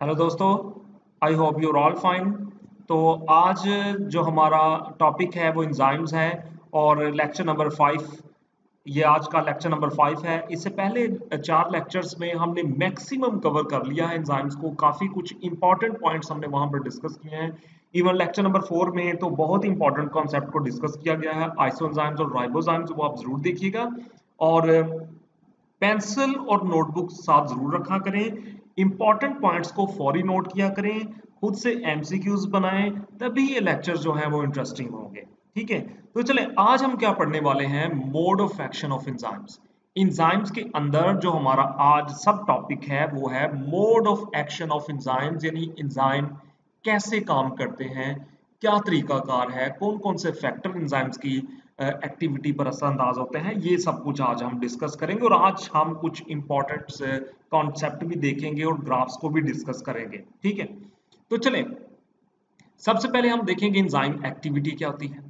Hello दोस्तों, I hope you all fine. तो आज जो हमारा टॉपिक है वो एंजाइम्स है और लेक्चर नंबर 5। ये आज का लेक्चर नंबर 5 है। इससे पहले 4 लेक्चर्स में हमने मैक्सिमम कवर कर लिया है एंजाइम्स को। काफ़ी कुछ इंपॉर्टेंट पॉइंट्स हमने वहाँ पर डिस्कस किए हैं। इवन लेक्चर नंबर 4 में तो बहुत इंपॉर्टेंट कॉन्सेप्ट को डिस्कस किया गया है, आइसोएंजाइम्स और राइबोजाइम्स, वो आप ज़रूर देखिएगा। और पेंसिल और नोटबुक साथ जरूर रखा करें। इंपॉर्टेंट पॉइंट्स को फौरी नोट किया करें। खुद से एमसीक्यूज बनाएं, तभी ये लेक्चर जो है वो इंटरेस्टिंग होंगे। ठीक है, तो चले आज हम क्या पढ़ने वाले हैं, mode of action of enzymes. Enzymes के अंदर जो हमारा आज सब टॉपिक है वो है mode of action of enzymes, यानी एंजाइम कैसे काम करते हैं, क्या तरीकाकार है, कौन कौन से फैक्टर एंजाइम्स की एक्टिविटी पर असरअंदाज होते हैं, ये सब कुछ आज हम डिस्कस करेंगे। और आज हम कुछ इंपॉर्टेंट कॉन्सेप्ट भी देखेंगे और ग्राफ्स को भी डिस्कस करेंगे। ठीक है, तो चलें सबसे पहले हम देखेंगे एंजाइम एक्टिविटी क्या होती है।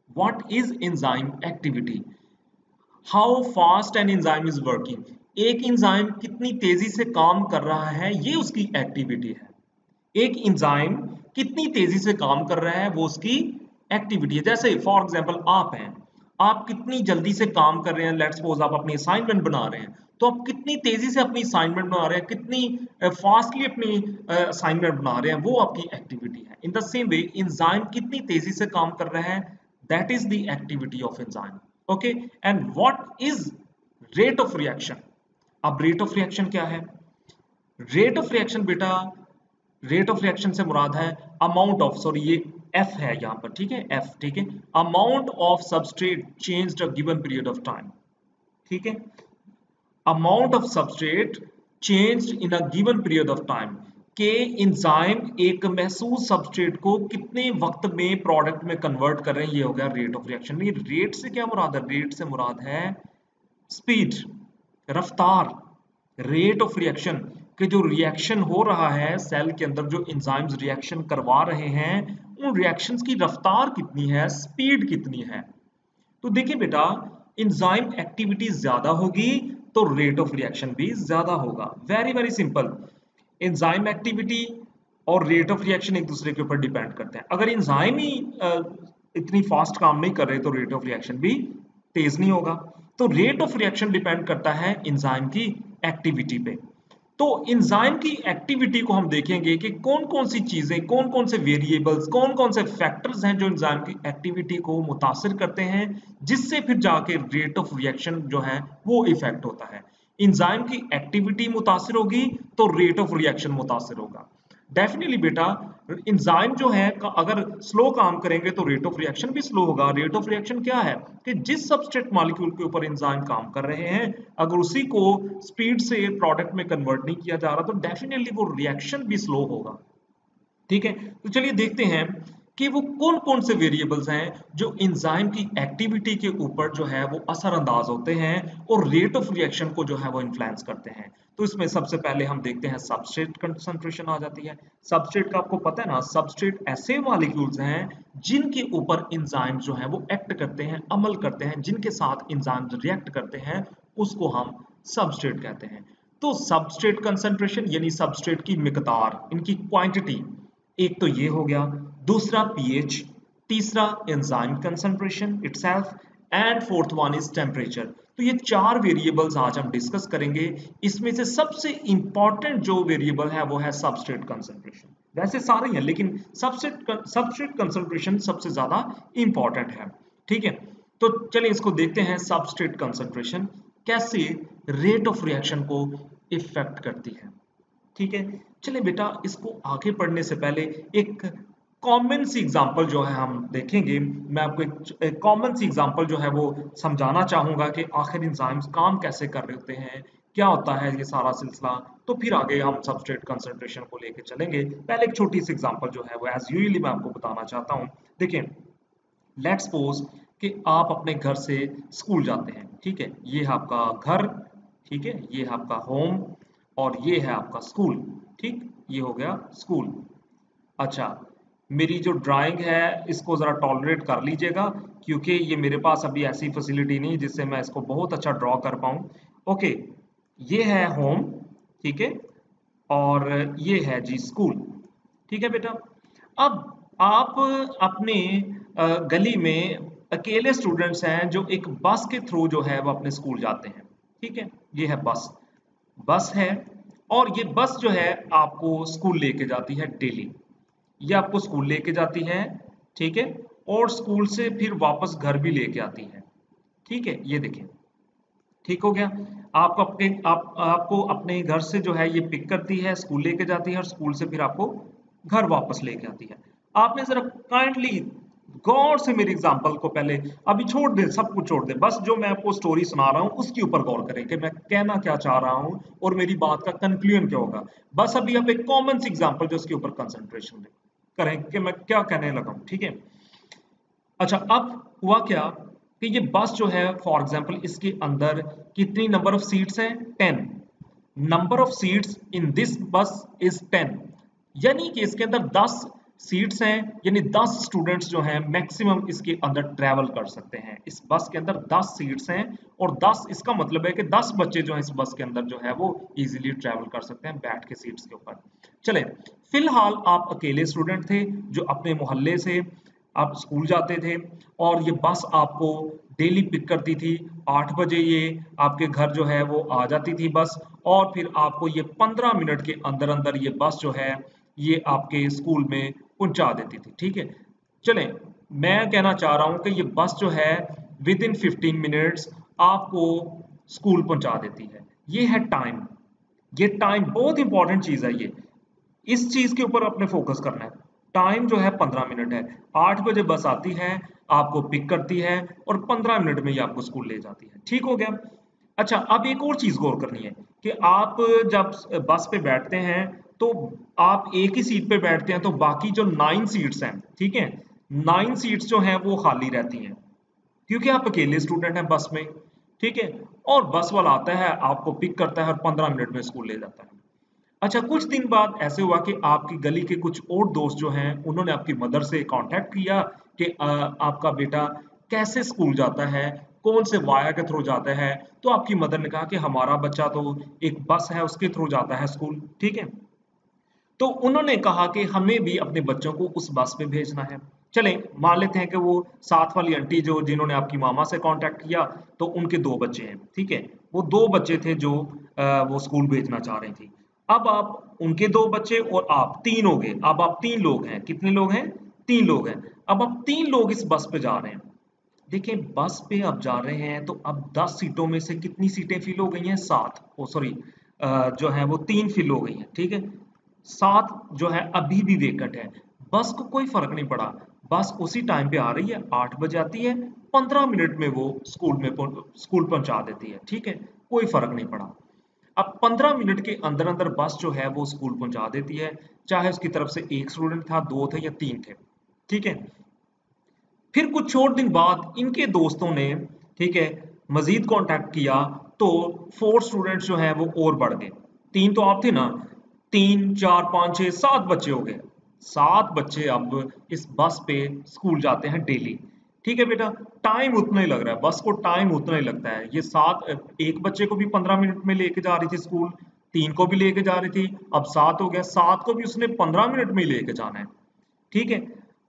What is enzyme activity, how fast an enzyme is working. एक एंजाइम कितनी तेजी से काम कर रहा है, ये उसकी एक्टिविटी है। एक एंजाइम कितनी तेजी से काम कर रहा है वो उसकी एक्टिविटी है। जैसे फॉर एग्जांपल आप हैं, आप कितनी जल्दी से काम कर रहे हैं। लेट्स सपोज आप अपनी असाइनमेंट बना रहे हैं, तो आप कितनी तेजी से अपनी असाइनमेंट बना रहे हैं, कितनी फास्टली अपनी असाइनमेंट बना रहे हैं, वो आपकी एक्टिविटी है। In the same way enzyme कितनी तेजी से काम कर रहा है, that is the activity of enzyme. Okay, and what is rate of reaction. अब रेट ऑफ रिएक्शन क्या है? रेट ऑफ रिएक्शन बेटा, रेट ऑफ रिएक्शन से मुराद है अमाउंट ऑफ, सॉरी ये एफ है यहाँ पर, ठीक है, एफ, ठीक है, amount of substrate changed a given period of time. ठीक है, amount of substrate changed in a given period of time, के एंजाइम एक महसूस सबस्ट्रेट को कितने वक्त में प्रोडक्ट में कन्वर्ट कर रहे हैं, ये हो गया रेट ऑफ रिएक्शन। ये रेट से क्या मुराद है? रेट से मुराद है स्पीड, रफ्तार। रेट ऑफ रिएक्शन के जो रिएक्शन हो रहा है सेल के अंदर, जो एंजाइम्स रिएक्शन करवा रहे हैं, उन रिएक्शंस की रफ्तार कितनी है, स्पीड कितनी है। तो देखिए बेटा, एंजाइम एक्टिविटी ज्यादा होगी तो रेट ऑफ रिएक्शन भी ज्यादा होगा। Very very simple. Enzyme activity और रेट ऑफ रिएक्शन एक दूसरे के ऊपर डिपेंड करते हैं। अगर एंजाइम ही इतनी फास्ट काम नहीं कर रहे तो रेट ऑफ रिएक्शन भी तेज नहीं होगा। तो रेट ऑफ रिएक्शन डिपेंड करता है एंजाइम की एक्टिविटी पे। तो एंजाइम की एक्टिविटी को हम देखेंगे कि कौन कौन सी चीजें, कौन कौन से वेरिएबल्स, कौन कौन से फैक्टर्स हैं जो एंजाइम की एक्टिविटी को मुतासिर करते हैं, जिससे फिर जाके रेट ऑफ रिएक्शन जो है वो इफेक्ट होता है। एंजाइम की एक्टिविटी मुतासिर होगी तो रेट ऑफ रिएक्शन मुतासिर होगा। डेफिनेटली बेटा, एंजाइम जो है अगर स्लो काम करेंगे तो रेट ऑफ रिएक्शन भी स्लो होगा। रेट ऑफ रिएक्शन क्या है कि जिस सबस्ट्रेट मॉलिक्यूल के ऊपर एंजाइम काम कर रहे हैं, अगर उसी को स्पीड से प्रोडक्ट में कन्वर्ट नहीं किया जा रहा तो डेफिनेटली वो रिएक्शन भी स्लो होगा। ठीक है, तो चलिए देखते हैं कि वो कौन कौन से वेरिएबल्स हैं जो एंजाइम की एक्टिविटी के ऊपर जो है वो असरअंदाज होते हैं और रेट ऑफ रिएक्शन को जो है वो इन्फ्लुएंस करते हैं। तो इसमें सबसे पहले हम देखते हैं सबस्ट्रेट कंसंट्रेशन आ जाती है। सबस्ट्रेट का आपको पता है ना, सबस्ट्रेट ऐसे मॉलिक्यूल्स हैं जिनके ऊपर एंजाइम जो है वो एक्ट करते हैं, अमल करते हैं, जिनके साथ एंजाइम रिएक्ट करते हैं, उसको हम सबस्ट्रेट कहते हैं। तो सबस्ट्रेट कंसंट्रेशन यानी सबस्ट्रेट की मिकदार, इनकी क्वांटिटी, एक तो ये हो गया। दूसरा पीएच, तीसरा enzyme concentration itself, and fourth one is temperature. तो ये 4 वेरिएबल्स आज हम डिस्कस करेंगे। इसमें से सबसे इंपॉर्टेंट जो वेरिएबल है वो है सबस्ट्रेट कंसंट्रेशन। वैसे सारे हैं लेकिन सबस्ट्रेट कंसंट्रेशन सबसे ज्यादा इंपॉर्टेंट है। ठीक है, तो चलिए इसको देखते हैं, सबस्ट्रेट कंसंट्रेशन कैसे रेट ऑफ रिएक्शन को इफेक्ट करती है। ठीक है, चलिए बेटा इसको आगे पढ़ने से पहले एक कॉमन सी एग्जांपल जो है हम देखेंगे। मैं आपको एक कॉमन सी एग्जांपल जो है वो समझाना चाहूंगा कि आखिर एंजाइम्स काम कैसे कर रहे होते हैं, क्या होता है ये सारा सिलसिला। तो फिर आगे हम सबस्ट्रेट कंसंट्रेशन को लेके चलेंगे। पहले एक छोटी सी एग्जांपल जो है वो एज यूजुअली मैं आपको बताना चाहता हूँ। देखिए, लेट्स सपोज कि आप अपने घर से स्कूल जाते हैं। ठीक है, ये है आपका घर, ठीक है, ये है आपका होम और ये है आपका स्कूल। ठीक, ये हो गया स्कूल। अच्छा, मेरी जो ड्राइंग है इसको ज़रा टॉलरेट कर लीजिएगा, क्योंकि ये मेरे पास अभी ऐसी फैसिलिटी नहीं जिससे मैं इसको बहुत अच्छा ड्रॉ कर पाऊँ। ओके, ये है होम, ठीक है, और ये है जी स्कूल। ठीक है बेटा। अब आप अपने गली में अकेले स्टूडेंट्स हैं जो एक बस के थ्रू जो है वो अपने स्कूल जाते हैं। ठीक है, ये है बस। बस है और ये बस जो है आपको स्कूल लेके जाती है डेली। ये आपको स्कूल लेके जाती है, ठीक है, और स्कूल से फिर वापस घर भी लेके आती है। ठीक है, ये देखिए, ठीक हो गया। आपको अपने घर से जो है ये पिक करती है, स्कूल लेके जाती है और स्कूल से फिर आपको घर वापस लेके आती है। आपने जरा काइंडली गौर से मेरी एग्जांपल को पहले अभी छोड़ दे, सब कुछ छोड़ दे, बस जो मैं आपको स्टोरी सुना रहा हूँ उसके ऊपर गौर करें कि मैं कहना क्या चाह रहा हूँ और मेरी बात का कंक्लूजन क्या होगा। बस अभी आप एक कॉमन सी एग्जांपल जो उसके ऊपर कंसंट्रेशन करें कि मैं क्या कहने लगा हूँ। ठीक है, अच्छा, अब हुआ क्या कि ये बस जो है फॉर एग्जांपल इसके अंदर कितनी नंबर ऑफ सीट्स हैं, 10। Number of seats in this बस इज 10, यानी कि इसके अंदर 10 सीट्स हैं, यानी 10 स्टूडेंट्स जो हैं मैक्सिमम इसके अंदर ट्रैवल कर सकते हैं। इस बस के अंदर 10 सीट्स हैं और 10 इसका मतलब है कि 10 बच्चे जो हैं इस बस के अंदर जो है वो इजीली ट्रैवल कर सकते हैं बैठ के सीट्स के ऊपर। चले, फिलहाल आप अकेले स्टूडेंट थे जो अपने मोहल्ले से आप स्कूल जाते थे और ये बस आपको डेली पिक करती थी। 8 बजे ये आपके घर जो है वो आ जाती थी बस, और फिर आपको ये 15 मिनट के अंदर अंदर ये बस जो है ये आपके स्कूल में पहुंचा देती थी। ठीक है, चलें, मैं कहना चाह रहा हूं कि ये बस जो है विद इन 15 मिनट्स आपको स्कूल पहुंचा देती है। ये है टाइम। ये टाइम बहुत इंपॉर्टेंट चीज है। ये इस चीज के ऊपर अपने फोकस करना है। टाइम जो है 15 मिनट है। 8 बजे बस आती है, आपको पिक करती है और 15 मिनट में ही आपको स्कूल ले जाती है। ठीक हो गया। अच्छा, अब एक और चीज गौर करनी है कि आप जब बस पे बैठते हैं तो आप एक ही सीट पे बैठते हैं तो बाकी जो 9 सीट्स हैं, ठीक है, 9 सीट्स जो हैं वो खाली रहती हैं क्योंकि आप अकेले स्टूडेंट हैं बस में। ठीक है, और बस वाला आता है, आपको पिक करता है और 15 मिनट में स्कूल ले जाता है। अच्छा, कुछ दिन बाद ऐसे हुआ कि आपकी गली के कुछ और दोस्त जो हैं उन्होंने आपकी मदर से कांटेक्ट किया कि आपका बेटा कैसे स्कूल जाता है, कौन से वाया के थ्रू जाता है। तो आपकी मदर ने कहा कि हमारा बच्चा तो एक बस है उसके थ्रू जाता है स्कूल। ठीक है, तो उन्होंने कहा कि हमें भी अपने बच्चों को उस बस पे भेजना है। चलें, मान लेते हैं कि वो साथ वाली आंटी जो जिन्होंने आपकी मामा से कांटेक्ट किया तो उनके 2 बच्चे हैं। ठीक है, वो 2 बच्चे थे जो वो स्कूल भेजना चाह रही थी। अब आप उनके 2 बच्चे और आप 3 हो गए। अब आप 3 लोग हैं। कितने लोग हैं? 3 लोग हैं। अब आप 3 लोग इस बस पे जा रहे हैं। देखिए, बस पे आप जा रहे हैं तो अब 10 सीटों में से कितनी सीटें फिल हो गई हैं? 7। ओ सॉरी, जो है वो 3 फिल हो गई हैं। ठीक है, 7 जो है अभी भी वेकेंट है। बस को कोई फर्क नहीं पड़ा, बस उसी टाइम पे आ रही है, 8 बजे आती है, 15 मिनट में वो स्कूल पहुंचा देती है। ठीक है, कोई फर्क नहीं पड़ा। अब 15 मिनट के अंदर अंदर बस जो है वो स्कूल पहुंचा देती है, चाहे उसकी तरफ से एक स्टूडेंट था, 2 थे या 3 थे। ठीक है, फिर कुछ और दिन बाद इनके दोस्तों ने, ठीक है, मजीद कांटेक्ट किया तो 4 स्टूडेंट्स जो हैं वो और बढ़ गए। 3 तो आप थे ना, 3 4 5 6 7 बच्चे हो गए। 7 बच्चे अब इस बस पे स्कूल जाते हैं डेली। ठीक है बेटा, टाइम उतना ही लग रहा है, बस को टाइम उतना ही लगता है। ये 7, एक बच्चे को भी 15 मिनट में लेके जा रही थी स्कूल, 3 को भी लेके जा रही थी, अब 7 हो गया, 7 को भी उसने 15 मिनट में ही लेके जाना है। ठीक है,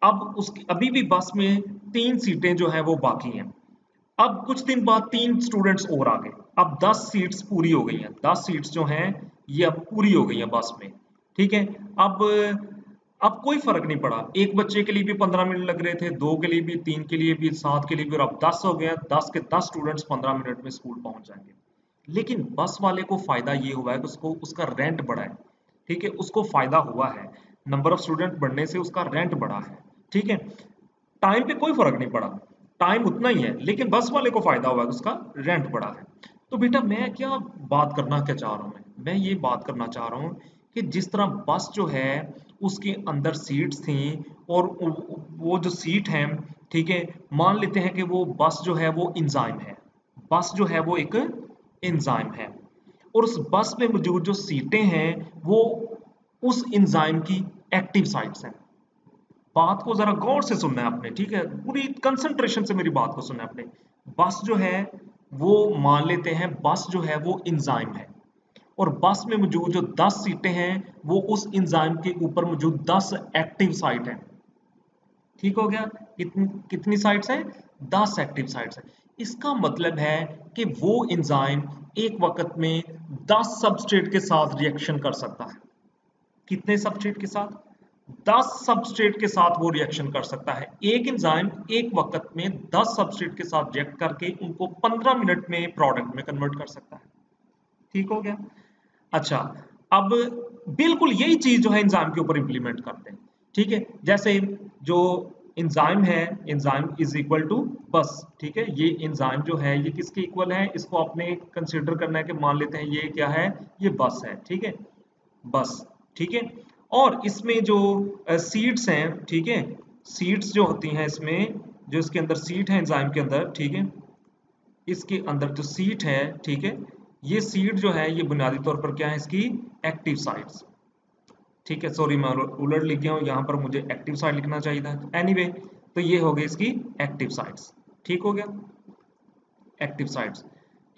अब उसकी अभी भी बस में 3 सीटें जो हैं वो बाकी हैं। अब कुछ दिन बाद 3 स्टूडेंट्स और आ गए। अब 10 सीट्स पूरी हो गई हैं। 10 सीट्स जो हैं ये अब पूरी हो गई हैं बस में। ठीक है, अब अब कोई फर्क नहीं पड़ा। एक बच्चे के लिए भी 15 मिनट लग रहे थे, 2 के लिए भी, 3 के लिए भी, 7 के लिए भी, और अब 10 हो गया। 10 के 10 स्टूडेंट्स 15 मिनट में स्कूल पहुंच जाएंगे। लेकिन बस वाले को फायदा ये हुआ है कि उसको उसका रेंट बढ़ा है। ठीक है, उसको फायदा हुआ है, नंबर ऑफ स्टूडेंट बढ़ने से उसका रेंट बढ़ा है। ठीक है, टाइम पे कोई फर्क नहीं पड़ा, टाइम उतना ही है, लेकिन बस वाले को फायदा हुआ है, उसका रेंट बढ़ा है। तो बेटा, मैं क्या बात करना क्या चाह रहा हूँ, मैं ये बात करना चाह रहा हूँ कि जिस तरह बस जो है उसके अंदर सीट्स थी, और वो जो सीट है, ठीक है, मान लेते हैं कि वो बस जो है वो इंजाइम है, बस जो है वो एक इंजाइम है, और उस बस में मौजूद जो सीटें हैं वो उस इंजाइम की एक्टिव साइट्स हैं। बात को जरा गौर से सुनना है आपने, ठीक है, पूरी कंसंट्रेशन से मेरी बात को सुनना है आपने। बस जो है वो मान लेते हैं बस जो है वो इंजाइम है, और बस में मौजूद जो 10 सीटें हैं वो उस एंजाइम के ऊपर मौजूद 10 एक्टिव साइट हैं। ठीक हो गया, कितनी साइट्स हैं? 10 एक्टिव साइट्स हैं। इसका मतलब है कि वो एंजाइम एक वक्त में 10 सबस्ट्रेट के साथ रिएक्शन कर सकता है। कितने सबस्ट्रेट के साथ? 10 सबस्ट्रेट के साथ वो रिएक्शन कर सकता है। एक एंजाइम एक वक्त में 10 सबस्ट्रेट के साथ रिएक्ट करके उनको 15 मिनट में प्रोडक्ट में कन्वर्ट कर सकता है। ठीक हो गया। अच्छा, अब बिल्कुल यही चीज जो है एंजाइम के ऊपर इंप्लीमेंट करते हैं। ठीक है, जैसे जो एंजाइम है, एंजाइम इज इक्वल टू बस। ठीक है, ये एंजाइम जो है ये किसके इक्वल है? इसको आपने कंसीडर करना है कि मान लेते हैं ये क्या है, ये बस है। ठीक है, बस। ठीक है, और इसमें जो सीड्स हैं, ठीक है, सीड्स जो होती हैं इसमें, जो इसके अंदर सीट है एंजाइम के अंदर, ठीक है, इसके अंदर जो सीट है, ठीक है, ये सीट जो है ये बुनियादी तौर पर क्या है इसकी? Active sites. ठीक है, सॉरी मैं उलट लिख गया हूं, यहां पर मुझे एक्टिव साइट लिखना चाहिए था। एनीवे, तो ये हो गई इसकी एक्टिव साइट्स। ठीक हो गया, एक्टिव साइट्स।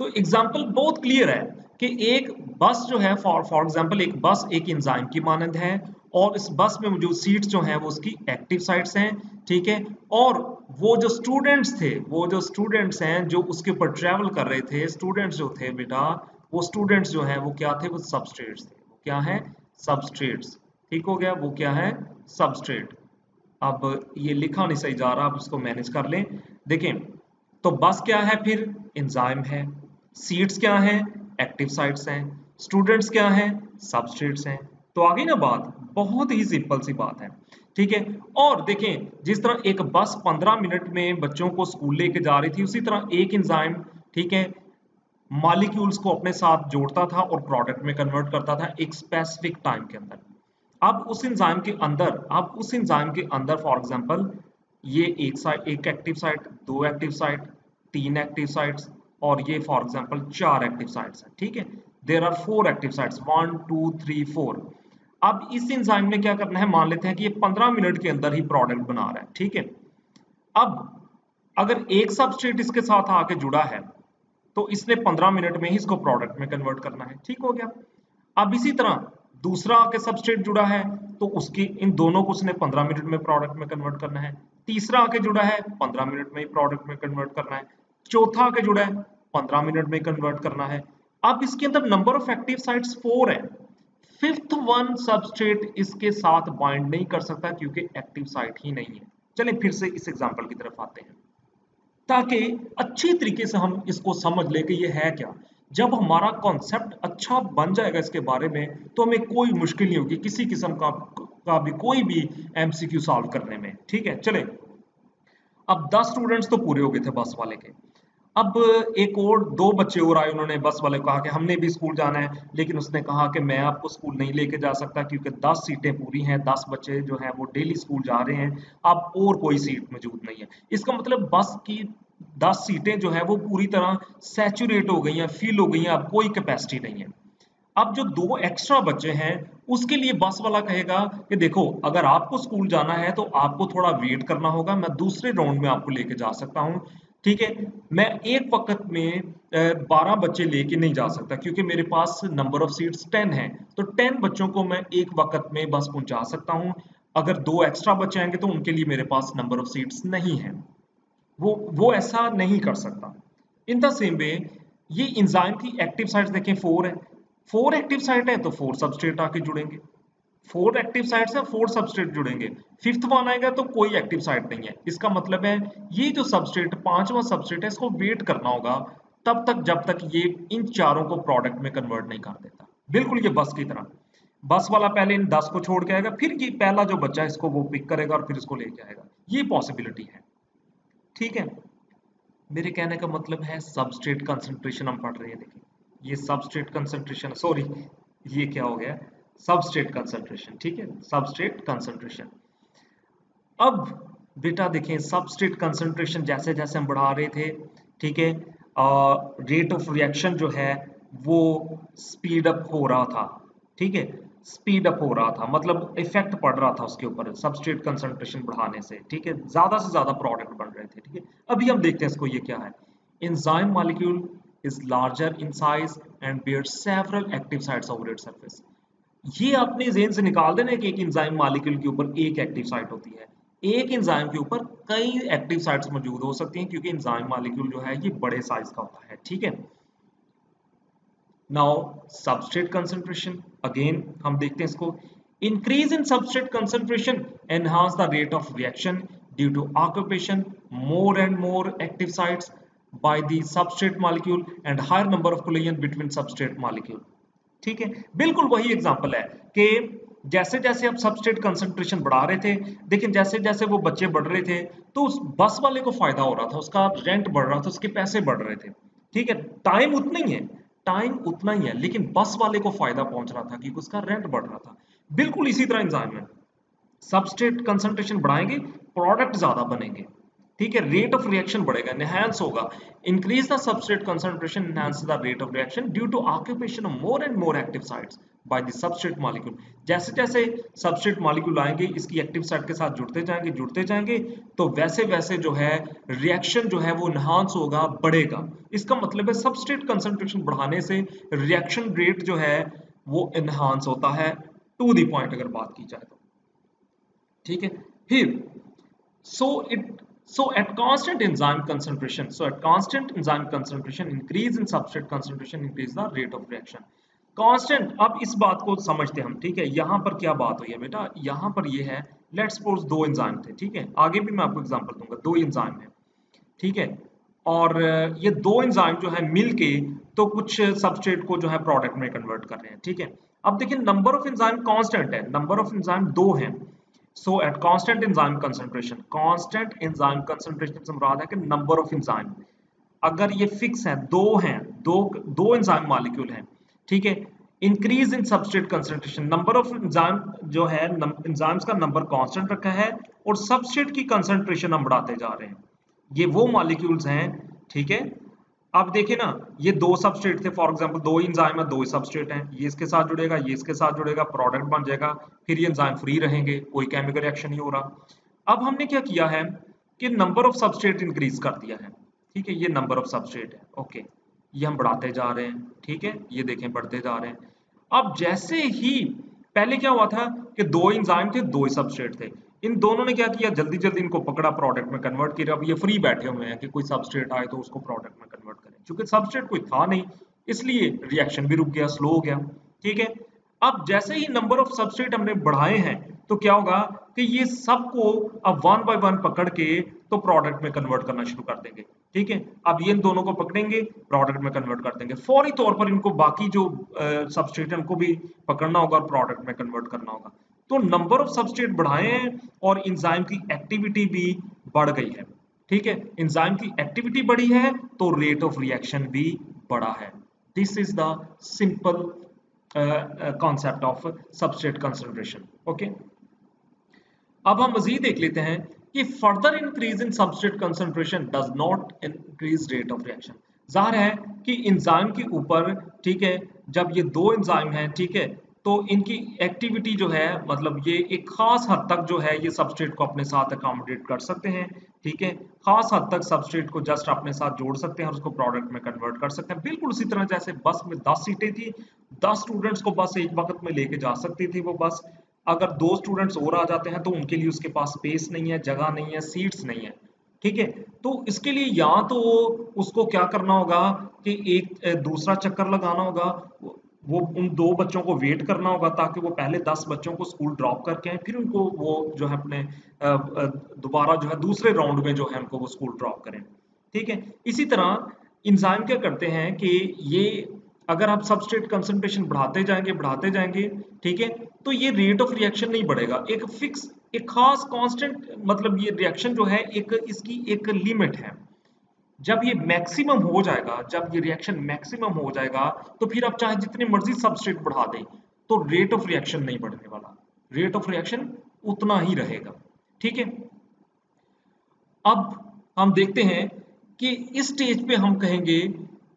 तो एग्जांपल बहुत क्लियर है कि एक बस जो है, फॉर एग्जांपल एक बस एक एंजाइम की मानंद है और इस बस में मौजूद सीट्स जो हैं वो उसकी एक्टिव साइट्स हैं। ठीक है, और वो जो स्टूडेंट्स थे, वो जो स्टूडेंट्स हैं जो उसके ऊपर ट्रेवल कर रहे थे, स्टूडेंट्स जो थे बेटा, वो स्टूडेंट्स जो हैं वो क्या थे? वो सबस्ट्रेट्स थे। वो क्या है? सबस्ट्रेट्स। ठीक हो गया, वो क्या है? सबस्ट्रेट। अब ये लिखा नहीं सही जा रहा, अब इसको मैनेज कर लें। देखें, तो बस क्या है फिर? एंजाइम है। सीट्स क्या है? एक्टिव साइट्स हैं। स्टूडेंट्स क्या हैं? सबस्ट्रेट्स हैं। तो आ गई ना बात, बहुत ही सिंपल सी बात है। ठीक है, और देखें जिस तरह एक बस 15 मिनट में बच्चों को स्कूल लेके जा रही थी, उसी तरह एक एंजाइम, ठीक है, मॉलिक्यूल्स को अपने साथ जोड़ता था और प्रोडक्ट में कन्वर्ट करता था एक स्पेसिफिक टाइम के अंदर। अब उस एंजाइम के अंदर, अब उस एंजाइम के अंदर फॉर एग्जांपल ये एक साइट, एक एक्टिव साइट, दो एक्टिव साइट, तीन एक्टिव साइट्स, और ये फॉर एग्जांपल चार एक्टिव साइट्स हैं। ठीक है, देयर आर 4 एक्टिव साइट्स, 1 2 3 4। अब इस एंजाइम ने क्या करना है? मान लेते हैं कि ये 15 मिनट के अंदर ही प्रोडक्ट बना रहा है। ठीक है, अब अगर एक सबस्ट्रेट इसके साथ आके जुड़ा है तो इसने 15 मिनट में ही इसको प्रोडक्ट में कन्वर्ट करना है। ठीक हो गया। अब इसी तरह दूसरा आके सबस्ट्रेट जुड़ा है तो उसकी इन दोनों को उसने 15 मिनट में प्रोडक्ट में कन्वर्ट करना है। तीसरा आके जुड़ा है, 15 मिनट में ही प्रोडक्ट में कन्वर्ट करना है। चौथा आके जुड़ा है, 15 मिनट में कन्वर्ट करना है। अब इसके अंदर नंबर ऑफ एक्टिव साइट्स 4 है। फिफ्थ वन सबस्ट्रेट इसके साथ बाइंड नहीं कर सकता क्योंकि एक्टिव साइट ही नहीं है। चलें फिर से इस एग्जांपल की तरफ आते हैं ताकि अच्छी तरीके से हम इसको समझ ले कि ये है क्या। जब हमारा कॉन्सेप्ट अच्छा बन जाएगा इसके बारे में तो हमें कोई मुश्किल नहीं होगी किसी किस्म का भी कोई भी एमसीक्यू सॉल्व करने में। ठीक है, चले, अब 10 स्टूडेंट्स तो पूरे हो गए थे बस वाले के। अब एक और दो बच्चे और आए, उन्होंने बस वाले को कहा कि हमने भी स्कूल जाना है, लेकिन उसने कहा कि मैं आपको स्कूल नहीं लेके जा सकता क्योंकि 10 सीटें पूरी हैं, 10 बच्चे जो हैं वो डेली स्कूल जा रहे हैं, अब और कोई सीट मौजूद नहीं है। इसका मतलब बस की 10 सीटें जो है वो पूरी तरह सैचुरेट हो गई हैं, फिल हो गई हैं, अब कोई कैपेसिटी नहीं है। अब जो दो एक्स्ट्रा बच्चे हैं उसके लिए बस वाला कहेगा कि देखो अगर आपको स्कूल जाना है तो आपको थोड़ा वेट करना होगा, मैं दूसरे राउंड में आपको लेके जा सकता हूँ। ठीक है, मैं एक वक्त में 12 बच्चे लेके नहीं जा सकता क्योंकि मेरे पास नंबर ऑफ सीट्स 10 है, तो 10 बच्चों को मैं एक वक्त में बस पहुंचा सकता हूँ। अगर दो एक्स्ट्रा बच्चे आएंगे तो उनके लिए मेरे पास नंबर ऑफ सीट्स नहीं है, वो ऐसा नहीं कर सकता। इन द सेम वे ये एंजाइम की एक्टिव साइट्स देखें 4 है, 4 एक्टिव साइट है तो 4 सबस्ट्रेट आके जुड़ेंगे, 4 एक्टिव साइट्स है 4 सबस्ट्रेट जुड़ेंगे। फिफ्थ वन आएगा तो कोई एक्टिव साइट नहीं है। इसका मतलब है ये जो सबस्ट्रेट पांचवा सबस्ट्रेट है इसको वेट करना होगा तब तक जब तक ये इन चारों को प्रोडक्ट में कन्वर्ट नहीं कर देता। बिल्कुल ये बस की तरह, बस वाला पहले इन 10 को छोड़ के आएगा, फिर ये पहला जो बच्चा है इसको वो पिक करेगा और फिर इसको लेके आएगा। ये पॉसिबिलिटी है। ठीक है, मेरे कहने का मतलब है सबस्ट्रेट कंसंट्रेशन हम पढ़ रहे हैं। देखिए ये सबस्ट्रेट कंसंट्रेशन, सॉरी ये क्या हो गया, सबस्ट्रेट कंसंट्रेशन। ठीक है, सबस्ट्रेट कंसंट्रेशन। अब बेटा देखें सबस्ट्रेट कंसंट्रेशन जैसे जैसे हम बढ़ा रहे थे, ठीक है, रेट ऑफ रिएक्शन जो है वो स्पीड अप हो रहा था। ठीक है, स्पीड अप हो रहा था मतलब इफेक्ट पड़ रहा था उसके ऊपर सबस्ट्रेट कंसंट्रेशन बढ़ाने से। ठीक है, ज्यादा से ज्यादा प्रोडक्ट बन रहे थे। ठीक है, अभी हम देखते हैं इसको, ये क्या है, enzyme molecule is larger in size and bears several active sites over its surface. ये अपने ज़हन से निकाल देना कि एक एंजाइम मॉलिक्यूल के ऊपर एक एक्टिव साइट होती है, एक एंजाइम के ऊपर कई एक्टिव साइट्स मौजूद हो सकती हैं क्योंकि एंजाइम मॉलिक्यूल जो है ये बड़े साइज का होता है, ठीक है। नाउ सबस्ट्रेट कंसंट्रेशन, अगेन हम देखते हैं इसको। Increase in substrate concentration enhance the rate of reaction due to occupation more and more active sites by the substrate molecule and higher number of collision between substrate molecule, ठीक है। बिल्कुल वही example है कि जैसे जैसे आप सबस्ट्रेट कंसंट्रेशन बढ़ा रहे थे, लेकिन जैसे जैसे वो बच्चे बढ़ रहे थे तो उस बस वाले को फायदा हो रहा था, उसका रेंट बढ़ रहा था, उसके पैसे बढ़ रहे थे, ठीक है। टाइम उतना ही है, टाइम उतना ही है, लेकिन बस वाले को फायदा पहुंच रहा था क्योंकि उसका रेंट बढ़ रहा था। बिल्कुल इसी तरह एंजाइम है, सबस्ट्रेट कंसंट्रेशन बढ़ाएंगे, प्रोडक्ट ज्यादा बनेंगे, ठीक है। रेट ऑफ रिएक्शन बढ़ेगा, एनहांस होगा। Increase the substrate concentration enhance the rate of reaction due to occupation of more and more active sites by the substrate molecule. जैसे जैसे सबस्ट्रेट मॉलिक्यूल आएंगे इसकी एक्टिव साइट के साथ जुड़ते जाएंगे तो वैसे वैसे जो है रिएक्शन जो है वो एनहांस होगा, बढ़ेगा। इसका मतलब है सबस्ट्रेट कंसंट्रेशन बढ़ाने से रिएक्शन रेट जो है वो एनहांस होता है, टू द पॉइंट अगर बात की जाए तो, ठीक है। फिर so at constant enzyme concentration increase in substrate concentration increase the rate of reaction constant। अब इस बात को समझते हैं हम, ठीक है। यहां पर क्या बात हुई है बेटा, यहां पर ये है, लेट्स सपोज दो एंजाइम थे, ठीक है। आगे भी मैं आपको एग्जांपल दूंगा, दो एंजाइम है, ठीक है। और ये दो एंजाइम जो है मिलके तो कुछ सबस्ट्रेट को जो है प्रोडक्ट में कन्वर्ट कर रहे हैं, ठीक है। अब देखिए नंबर ऑफ एंजाइम कांस्टेंट है, नंबर ऑफ एंजाइम दो हैं। So at constant enzyme concentration से मुराद है कि नंबर ऑफ एंजाइम, अगर ये फिक्स है, दो हैं, दो एंजाइम मॉलिक्यूल हैं, ठीक है। Increase in substrate concentration, number of enzyme जो है, एंजाइम्स का नंबर कांस्टेंट रखा है और सबस्ट्रेट की कंसंट्रेशन हम बढ़ाते जा रहे हैं। ये वो मॉलिक्यूल्स हैं, ठीक है। अब देखिए ना, ये दो सबस्ट्रेट थे, फॉर एग्जांपल दो एंजाइम है, दो सबस्ट्रेट हैं, ये इसके साथ जुड़ेगा, ये इसके साथ जुड़ेगा, प्रोडक्ट बन जाएगा, फिर ये एंजाइम फ्री रहेंगे, कोई केमिकल रिएक्शन नहीं हो रहा। अब हमने क्या किया है कि नंबर ऑफ सबस्ट्रेट इंक्रीज कर दिया है, ठीक है। ये नंबर ऑफ सबस्ट्रेट है, ओके, ये हम बढ़ाते जा रहे हैं, ठीक है। ये देखें बढ़ते जा रहे हैं। अब जैसे ही पहले क्या हुआ था कि दो एंजाइम थे, दो सबस्ट्रेट थे, इन दोनों ने क्या किया, जल्दी जल्दी इनको पकड़ा, प्रोडक्ट में कन्वर्ट किया। अब ये फ्री बैठे हुए हैं कि कोई सबस्ट्रेट आए तो उसको प्रोडक्ट में कन्वर्ट करें, क्योंकि सबस्ट्रेट कोई था नहीं, इसलिए रिएक्शन भी रुक गया, स्लो हो गया, ठीक है। अब जैसे ही नंबर ऑफ सबस्ट्रेट हमने बढ़ाए हैं तो क्या होगा कि ये सबको अब वन बाय वन पकड़ के तो प्रोडक्ट में कन्वर्ट करना शुरू कर देंगे, ठीक है। अब ये इन दोनों को पकड़ेंगे, प्रोडक्ट में कन्वर्ट कर देंगे, फौरी तौर पर इनको बाकी जो सबस्ट्रेट है उनको भी पकड़ना होगा और प्रोडक्ट में कन्वर्ट करना होगा। तो नंबर ऑफ सबस्ट्रेट बढ़ाए हैं और एंजाइम की एक्टिविटी भी बढ़ गई है, ठीक है। एंजाइम की एक्टिविटी बढ़ी है तो रेट ऑफ रिएक्शन भी बढ़ा है। This is the simple concept of substrate concentration, okay. अब हम मजीद देख लेते हैं कि further increase in substrate concentration does not increase rate of reaction. जाहिर है कि एंजाइम के ऊपर, ठीक है, जब ये दो एंजाइम हैं, ठीक है, तो इनकी एक्टिविटी जो है, मतलब ये एक खास हद तक जो है ये सबस्ट्रेट को अपने साथ अकोमोडेट कर सकते हैं, ठीक है। खास हद तक सबस्ट्रेट को जस्ट अपने साथ जोड़ सकते हैं और उसको प्रोडक्ट में कन्वर्ट कर सकते हैं। बिल्कुल उसी तरह जैसे बस में 10 सीटें थी, 10 स्टूडेंट्स को बस एक वक्त में लेके जा सकती थी वो बस। अगर दो स्टूडेंट्स और आ जाते हैं तो उनके लिए उसके पास स्पेस नहीं है, जगह नहीं है, सीट्स नहीं है, ठीक है। तो इसके लिए या तो उसको क्या करना होगा कि एक दूसरा चक्कर लगाना होगा, वो उन दो बच्चों को वेट करना होगा ताकि वो पहले 10 बच्चों को स्कूल ड्रॉप करके आए, फिर उनको वो जो है अपने दोबारा जो है दूसरे राउंड में जो है उनको वो स्कूल ड्रॉप करें, ठीक है। इसी तरह एंजाइम क्या करते हैं कि ये अगर आप सबस्ट्रेट कंसंट्रेशन बढ़ाते जाएंगे, ठीक है, तो ये रेट ऑफ रिएक्शन नहीं बढ़ेगा, एक फिक्स, एक खास कांस्टेंट, मतलब ये रिएक्शन जो है एक इसकी एक लिमिट है। जब ये मैक्सिमम हो जाएगा, जब ये रिएक्शन मैक्सिमम हो जाएगा तो फिर आप चाहे जितने मर्जी सबस्ट्रेट बढ़ा दें तो रेट ऑफ रिएक्शन नहीं बढ़ने वाला, रेट ऑफ रिएक्शन उतना ही रहेगा, ठीक है। अब हम देखते हैं कि इस स्टेज पे हम कहेंगे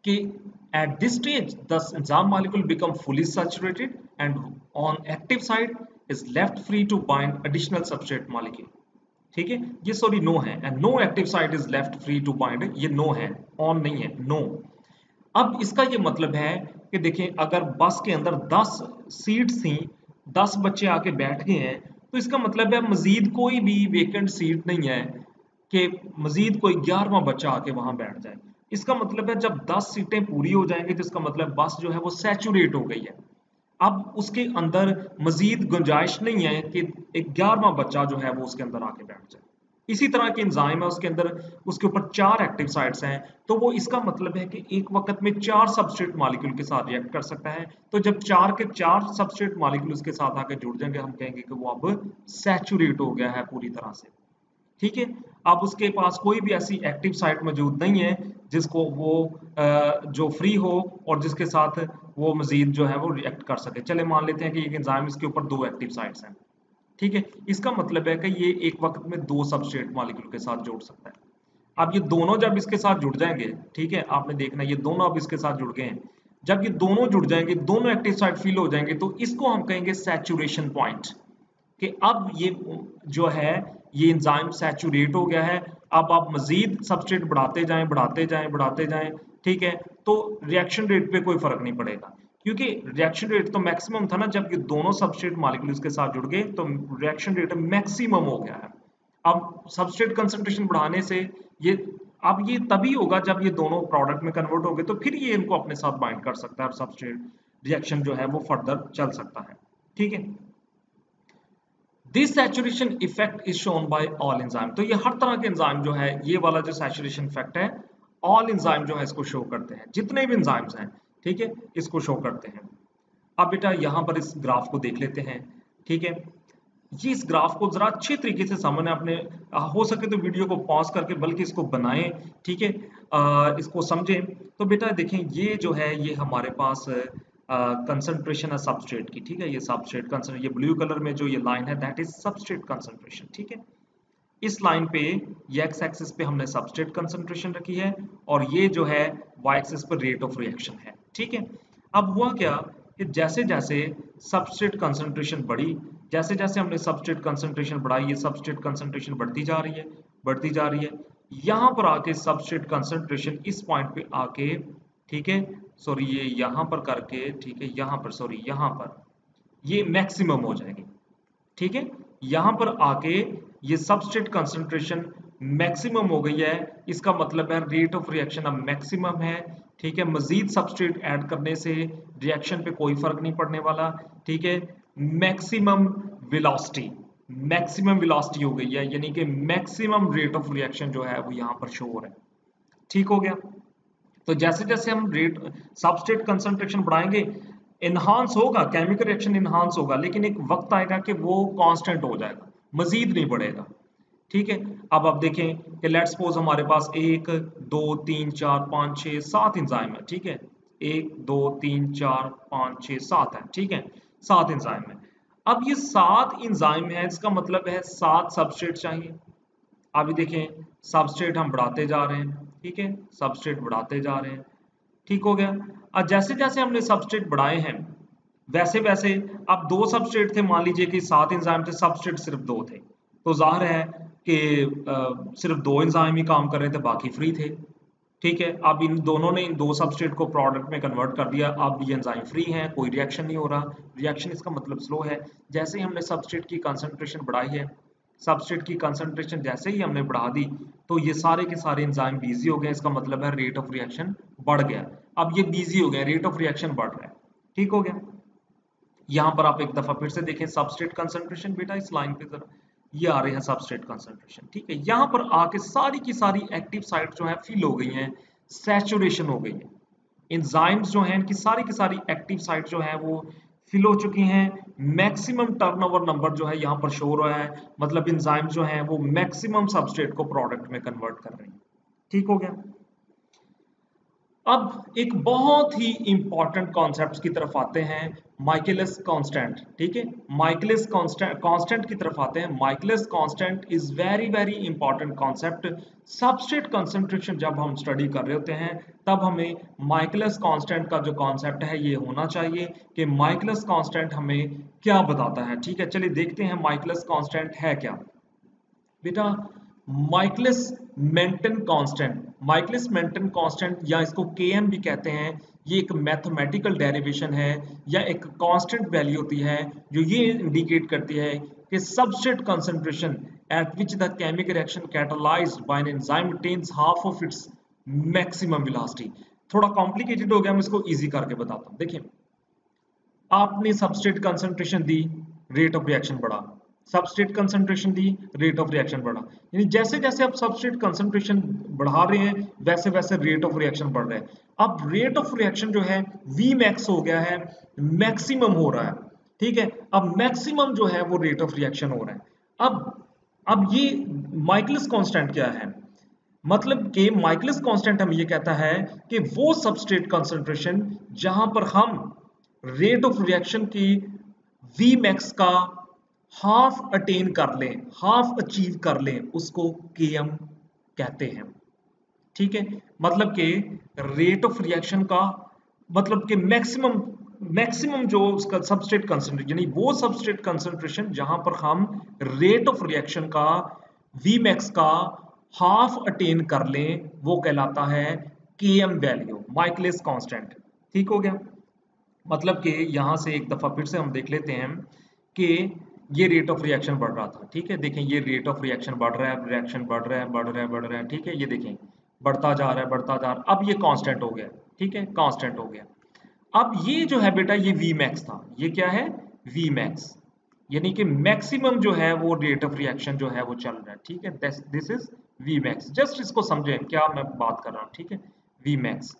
कि at this stage the enzyme molecule become fully saturated and on active site is left free to bind additional substrate molecule, ठीक है। ये सॉरी नो है, and no active site is left free to bind, ये no है, on नहीं है, no. अब इसका ये मतलब है कि देखें, अगर बस के अंदर 10 सीट्स थी, 10 बच्चे आके बैठ गए हैं, तो इसका मतलब है मजीद कोई भी वेकेंट सीट नहीं है कि मजीद कोई 11वां बच्चा आके वहां बैठ जाए। इसका मतलब है जब 10 सीटें पूरी हो जाएंगी तो इसका मतलब बस जो है वो सैचुरेट हो गई है। अब उसके अंदर मजीद गुंजाइश नहीं है कि एक 11वां बच्चा जो है वो उसके अंदर आके बैठ जाए। इसी तरह के एंजाइम है उसके अंदर, उसके ऊपर 4 एक्टिव साइट्स हैं, तो वो इसका मतलब है कि एक वक्त में 4 सबस्ट्रेट मॉलिक्यूल के साथ रिएक्ट कर सकता है। तो जब 4 के 4 सबस्ट्रेट मॉलिक्यूल उसके साथ आके जुड़ जाएंगे, हम कहेंगे कि वो अब सैचुरेट हो गया है पूरी तरह से। ठीक है। अब उसके पास कोई भी ऐसी एक्टिव साइट मौजूद नहीं है जिसको वो जो फ्री हो और जिसके साथ वो मजीद जो है वो रिएक्ट कर सके। चले मान लेते हैं कि एक एंजाइम इसके ऊपर 2 एक्टिव साइट्स हैं। ठीक है। इसका मतलब है कि ये एक वक्त में 2 सबस्ट्रेट मॉलिक्यूल के साथ जुड़ सकता है। अब ये दोनों जब इसके साथ जुड़ जाएंगे, ठीक है, आपने देखना ये दोनों अब इसके साथ जुड़ गए हैं। जब ये दोनों जुड़ जाएंगे, दोनों एक्टिव साइट फिल हो जाएंगे, तो इसको हम कहेंगे सैचुरेशन पॉइंट, कि अब ये जो है ये एंजाइम सैचुरेट हो गया है। अब आप मजीद सबस्ट्रेट बढ़ाते जाएं बढ़ाते जाएं बढ़ाते जाएं, ठीक है, तो रिएक्शन रेट पे कोई फर्क नहीं पड़ेगा, क्योंकि रिएक्शन रेट तो मैक्सिमम था ना जब ये दोनों सबस्ट्रेट मॉलिक्यूल के साथ जुड़ गए, तो रिएक्शन रेट मैक्सिमम हो गया है। अब सबस्ट्रेट कंसंट्रेशन बढ़ाने से ये, अब ये तभी होगा जब ये दोनों प्रोडक्ट में कन्वर्ट हो गए, तो फिर ये इनको अपने साथ बाइंड कर सकता है और सबस्ट्रेट रिएक्शन जो है वो फर्दर चल सकता है। ठीक है। This saturation effect is shown by all enzyme. तो ये हर तरह के एंजाइम जो है, ये वाला जो सैचुरेशन इफेक्ट है, ऑल एंजाइम जो है इसको शो करते हैं, जितने भी एंजाइम्स हैं, ठीक है, इसको शो करते हैं। अब बेटा यहां पर इस ग्राफ को देख लेते हैं। ठीक है। ये इस ग्राफ को जरा अच्छे तरीके से समझना अपने, हो सके तो वीडियो को पॉज करके बल्कि इसको बनाएं, ठीक है, इसको समझें। तो बेटा देखें, ये जो है ये हमारे पास कंसंट्रेशन है सबस्ट्रेट की। ठीक है, ये सबस्ट्रेट कंसंट्रेशन, ये ब्लू कलर में जो ये लाइन है दैट इज सबस्ट्रेट कंसंट्रेशन। ठीक है। इस लाइन पे ये एक्स एक्सिस पे हमने सबस्ट्रेट कंसंट्रेशन रखी है और ये जो है वाई एक्सिस पर रेट ऑफ रिएक्शन है। ठीक है। अब हुआ क्या कि जैसे जैसे सबस्ट्रेट कंसंट्रेशन बढ़ी, जैसे जैसे हमने सबस्ट्रेट कंसंट्रेशन बढ़ाई, ये सबस्ट्रेट कंसंट्रेशन बढ़ती जा रही है, बढ़ती जा रही है। यहां पर आके सबस्ट्रेट कंसंट्रेशन इस पॉइंट पे आके, ठीक है, सॉरी ये यहां पर करके, ठीक है, यहां पर, सॉरी यहां पर ये मैक्सिमम हो जाएगी। ठीक है। यहां पर आके ये सबस्ट्रेट कंसंट्रेशन मैक्सिमम हो गई है, इसका मतलब है रेट ऑफ रिएक्शन अब मैक्सिमम है। ठीक है। मजीद सबस्ट्रेट ऐड करने से रिएक्शन पे कोई फर्क नहीं पड़ने वाला। ठीक है। मैक्सिमम वेलोसिटी, मैक्सिमम वेलोसिटी हो गई है, यानी कि मैक्सिमम रेट ऑफ रिएक्शन जो है वो यहां पर शो हो रहा है। ठीक हो गया। तो जैसे जैसे हम रेट सबस्ट्रेट कंसंट्रेशन बढ़ाएंगे, इन्हांस होगा, केमिकल रिएक्शन इन्हांस होगा, लेकिन एक वक्त आएगा कि वो कांस्टेंट हो जाएगा, मजीद नहीं बढ़ेगा। ठीक है। अब आप देखें कि लेट्स सपोज हमारे पास 1 2 3 4 5 6 7 एंजाइम है। ठीक है। 1 2 3 4 5 6 7 है। ठीक है। 7 एंजाइम है। अब ये 7 एंजाइम है, इसका मतलब है 7 सबस्ट्रेट चाहिए। अभी देखें, सबस्ट्रेट हम बढ़ाते जा रहे हैं। ठीक है। सबस्ट्रेट बढ़ाते जा रहे हैं। ठीक हो गया। अब जैसे जैसे हमने सबस्ट्रेट बढ़ाए हैं, वैसे वैसे, अब 2 सबस्ट्रेट थे, मान लीजिए कि 7 एंजाइम थे, सबस्ट्रेट सिर्फ 2 थे, तो जाहिर है कि सिर्फ 2 एंजाइम ही काम कर रहे थे, बाकी फ्री थे। ठीक है। अब इन दोनों ने इन 2 सबस्ट्रेट को प्रोडक्ट में कन्वर्ट कर दिया, अब ये एंजाइम फ्री है, कोई रिएक्शन नहीं हो रहा। रिएक्शन इसका मतलब स्लो है। जैसे ही हमने सबस्ट्रेट की कंसंट्रेशन बढ़ाई है, सबस्ट्रेट की कंसंट्रेशन जैसे ही हमने बढ़ा दी, तो ये सारे के सारे एंजाइम बिजी हो गए, इसका मतलब है रेट ऑफ रिएक्शन बढ़ गया। अब ये बिजी हो गए, रेट ऑफ रिएक्शन बढ़ रहा है। ठीक हो गया। यहां पर आप एक दफा फिर से देखें सबस्ट्रेट कंसंट्रेशन, बेटा इस लाइन पे जरा, ये आ रहे हैं सबस्ट्रेट कंसंट्रेशन। ठीक है। यहां पर आके सारी की सारी एक्टिव साइट जो है फिल हो गई हैं, सैचुरेशन हो गई है। एंजाइम्स जो हैं इनकी सारी की सारी एक्टिव साइट जो है वो फिल हो चुकी हैं। मैक्सिमम टर्नओवर नंबर जो है यहां पर शो हो रहा है, मतलब एंजाइम जो है वो मैक्सिमम सबस्ट्रेट को प्रोडक्ट में कन्वर्ट कर रहे हैं। ठीक हो गया। अब एक बहुत ही इंपॉर्टेंट कॉन्सेप्ट की तरफ आते हैं, माइकलिस कांस्टेंट। ठीक है। माइकलिस कांस्टेंट की तरफ आते हैं। Michaelis constant is very very important concept. Substrate concentration जब हम स्टडी कर रहे होते हैं, तब हमें माइकलिस कांस्टेंट का जो कॉन्सेप्ट है ये होना चाहिए कि माइकलिस कांस्टेंट हमें क्या बताता है। ठीक है। चलिए देखते हैं माइकलिस कांस्टेंट है क्या। बेटा Michaelis Menten constant, Michaelis Menten constant या इसको Km भी कहते हैं, ये एक मैथमेटिकल डेरिवेशन है या एक कांस्टेंट वैल्यू होती है जो ये इंडिकेट करती है कि substrate concentration at which the chemical reaction catalysed by an enzyme attains half of its maximum velocity. थोड़ा कॉम्प्लिकेटेड हो गया, मैं इसको इजी करके बताता हूँ। देखिए, आपने सबस्ट्रेट कंसंट्रेशन दी, रेट ऑफ रिएक्शन बढ़ा, सबस्ट्रेट कंसंट्रेशन दी, रेट ऑफ रिएक्शन बढ़ा, यानी जैसे जैसे आप सबस्ट्रेट कंसंट्रेशन बढ़ा रहे हैं वैसे वैसे रेट ऑफ रिएक्शन बढ़ रहा है। अब रेट ऑफ रिएक्शन जो है वी मैक्स हो गया है, मैक्सिमम हो रहा है, ठीक है। अब मैक्सिमम जो है वो रेट ऑफ रिएक्शन हो रहा है। अब ये माइकलिस कांस्टेंट क्या है, मतलब कि माइकलिस कांस्टेंट हमें ये कहता है कि वो सबस्ट्रेट कंसंट्रेशन जहां पर हम रेट ऑफ रिएक्शन की वी मैक्स का हाफ अटेन कर लें, हाफ अचीव कर लें, उसको Km कहते हैं, ठीक है। मतलब कि रेट ऑफ रिएक्शन का मतलब कि मैक्सिमम मैक्सिमम जो उसका सबस्ट्रेट कंसंट्रेशन, यानी वो सबस्ट्रेट कंसंट्रेशन जहां पर हम रेट ऑफ रिएक्शन का वी मैक्स का हाफ अटेन कर लें, वो कहलाता है Km वैल्यू, माइकलिस कांस्टेंट। ठीक हो गया। मतलब कि यहां से एक दफा फिर से हम देख लेते हैं कि ये रेट ऑफ रिएक्शन बढ़ रहा था, ठीक है। देखें ये रेट ऑफ रिएक्शन बढ़ रहा है, रिएक्शन बढ़ रहा है, बढ़ रहा है, बढ़ रहा है, ठीक है। ये देखें बढ़ता जा रहा है, बढ़ता जा रहा है, अब ये कांस्टेंट हो गया, ठीक है, कांस्टेंट हो गया। अब ये जो है बेटा ये वी मैक्स था, ये क्या है, वी मैक्स, यानी कि मैक्सिमम जो है वो रेट ऑफ रिएक्शन जो है वो चल रहा है, ठीक है। This is V max, just इसको समझें क्या मैं बात कर रहा हूं, ठीक है, वी मैक्स।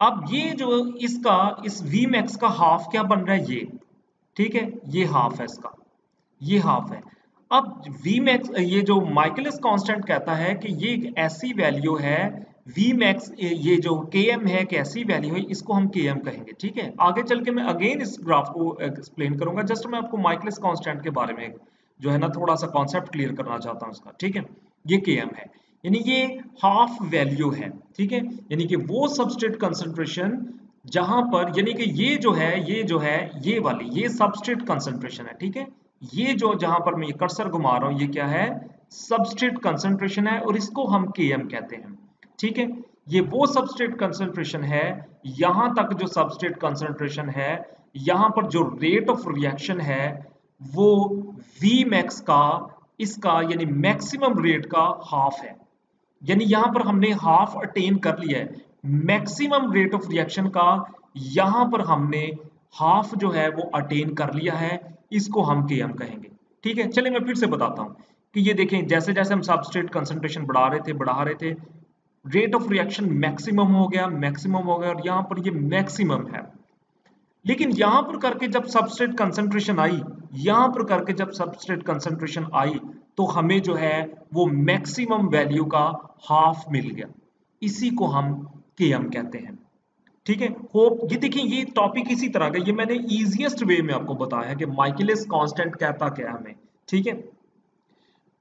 अब ये जो इसका इस वी मैक्स का हाफ क्या बन रहा है, ये, ठीक है, ये हाफ है इसका, ये हाफ है। अब वी मैक्स, ये जो माइकलिस कांस्टेंट कहता है कि ये एक ऐसी वैल्यू है, वी मैक्स ये जो Km है एक ऐसी वैल्यू है, इसको हम Km कहेंगे, ठीक है। आगे चल के मैं अगेन इस ग्राफ को एक्सप्लेन करूंगा, जस्ट मैं आपको माइकलिस कांस्टेंट के बारे में जो है ना थोड़ा सा कॉन्सेप्ट क्लियर करना चाहता हूं उसका, ठीक है। ये Km है, यानी ये हाफ वैल्यू है, ठीक है, यानी कि वो सबस्ट्रेट कंसंट्रेशन जहां पर, यानी कि ये जो है ये वाली ये सबस्ट्रेट कंसंट्रेशन है, ठीक है। ये जो जहां पर मैं ये कर्सर घुमा रहा हूं ये क्या है, सबस्ट्रेट कंसंट्रेशन है और इसको हम Km कहते हैं, ठीक है। ये वो सबस्ट्रेट कंसंट्रेशन है, यहां तक जो सबस्ट्रेट कंसंट्रेशन है, यहां पर जो रेट ऑफ रिएक्शन है वो V मैक्स का, इसका यानी मैक्सिमम रेट का हाफ है, यानी यहां पर हमने हाफ अटेन कर लिया है, मैक्सिमम रेट ऑफ रिएक्शन का यहां पर हमने हाफ जो है वो अटेन कर लिया है, इसको हम Km कहेंगे, ठीक है। चलिए मैं फिर से बताता हूं कि ये देखें जैसे जैसे हम सबस्ट्रेट कंसंट्रेशन बढ़ा रहे थे, रेट ऑफ रिएक्शन मैक्सिमम हो गया, मैक्सिमम हो गया, और यहां पर ये मैक्सिमम है। लेकिन यहां पर करके जब सबस्ट्रेट कंसंट्रेशन आई, यहां पर करके जब सबस्ट्रेट कंसंट्रेशन आई तो हमें जो है वो मैक्सिमम वैल्यू का हाफ मिल गया, इसी को हम Km कहते हैं, ठीक है। होप ये देखिए ये टॉपिक इसी तरह का, ये मैंने इजीएस्ट वे में आपको बताया कि माइकलिस कांस्टेंट कहता क्या है हमें, ठीक है।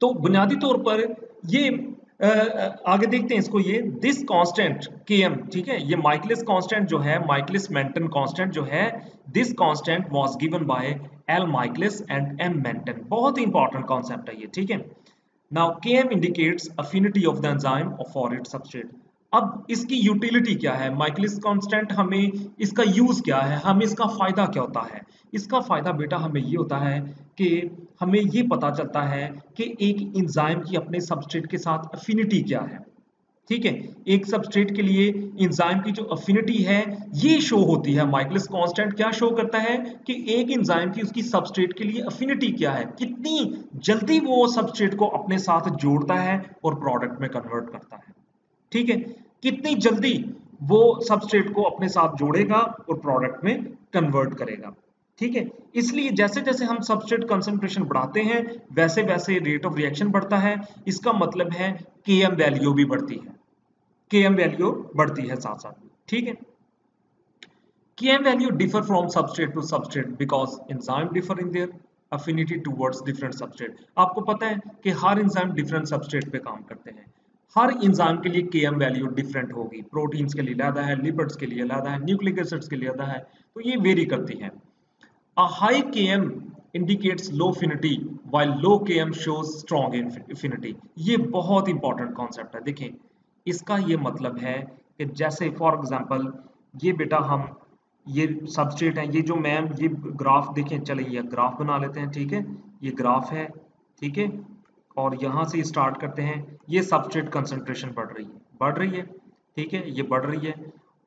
तो बुनियादी तौर पर ये आगे देखते हैं इसको, ये दिस कांस्टेंट Km, ठीक है, ये माइकलिस कांस्टेंट जो है, माइकलिस मेंटन कांस्टेंट जो है, this constant was given by L Michaelis and M Menten. बहुत ही इंपॉर्टेंट कॉन्सेप्ट है ये, ठीक है। Now Km indicates affinity of the enzyme for its substrate. अब इसकी यूटिलिटी क्या है, माइकलिस कांस्टेंट हमें इसका यूज क्या है, हमें इसका फायदा क्या होता है। इसका फायदा बेटा हमें ये होता है कि हमें ये पता चलता है कि एक एंजाइम की अपने सबस्ट्रेट के साथ अफिनिटी क्या है, ठीक है। एक सबस्ट्रेट के लिए एंजाइम की जो अफिनिटी है ये शो होती है। माइकलिस कांस्टेंट क्या शो करता है कि एक एंजाइम की उसकी सबस्ट्रेट के लिए अफिनिटी क्या है, कितनी जल्दी वो सबस्ट्रेट को अपने साथ जोड़ता है और प्रोडक्ट में कन्वर्ट करता है, ठीक है। कितनी जल्दी वो सबस्ट्रेट को अपने साथ जोड़ेगा और प्रोडक्ट में कन्वर्ट करेगा, ठीक है। इसलिए जैसे जैसे हम सबस्ट्रेट कंसंट्रेशन बढ़ाते हैं वैसे वैसे रेट ऑफ रिएक्शन बढ़ता है, इसका मतलब है Km वैल्यू भी बढ़ती है, Km वैल्यू बढ़ती है साथ साथ, ठीक है। Km value differ from substrate to substrate because enzyme differ in their affinity towards different substrate। आपको पता है कि हर एंजाइम डिफरेंट सबस्ट्रेट पे काम करते हैं, हर एंजाइम के लिए Km वैल्यू डिफरेंट होगी, प्रोटीन्स के लिए अलग है, लिपिड्स के लिए अलग है, न्यूक्लिक एसिड्स के लिए अलग है, तो ये वेरी करती है। A high Km indicates low affinity while low Km shows strong affinity। ये बहुत इंपॉर्टेंट कॉन्सेप्ट है। देखें इसका ये मतलब है कि जैसे फॉर एग्जांपल ये बेटा हम ये सबस्ट्रेट है, ये जो मैम ये ग्राफ देखें, चले ये ग्राफ बना लेते हैं, ठीक है, ये ग्राफ है, ठीक है, और यहाँ से स्टार्ट करते हैं। ये सबस्ट्रेट कंसंट्रेशन बढ़ रही है, ठीक है, ये बढ़ रही है,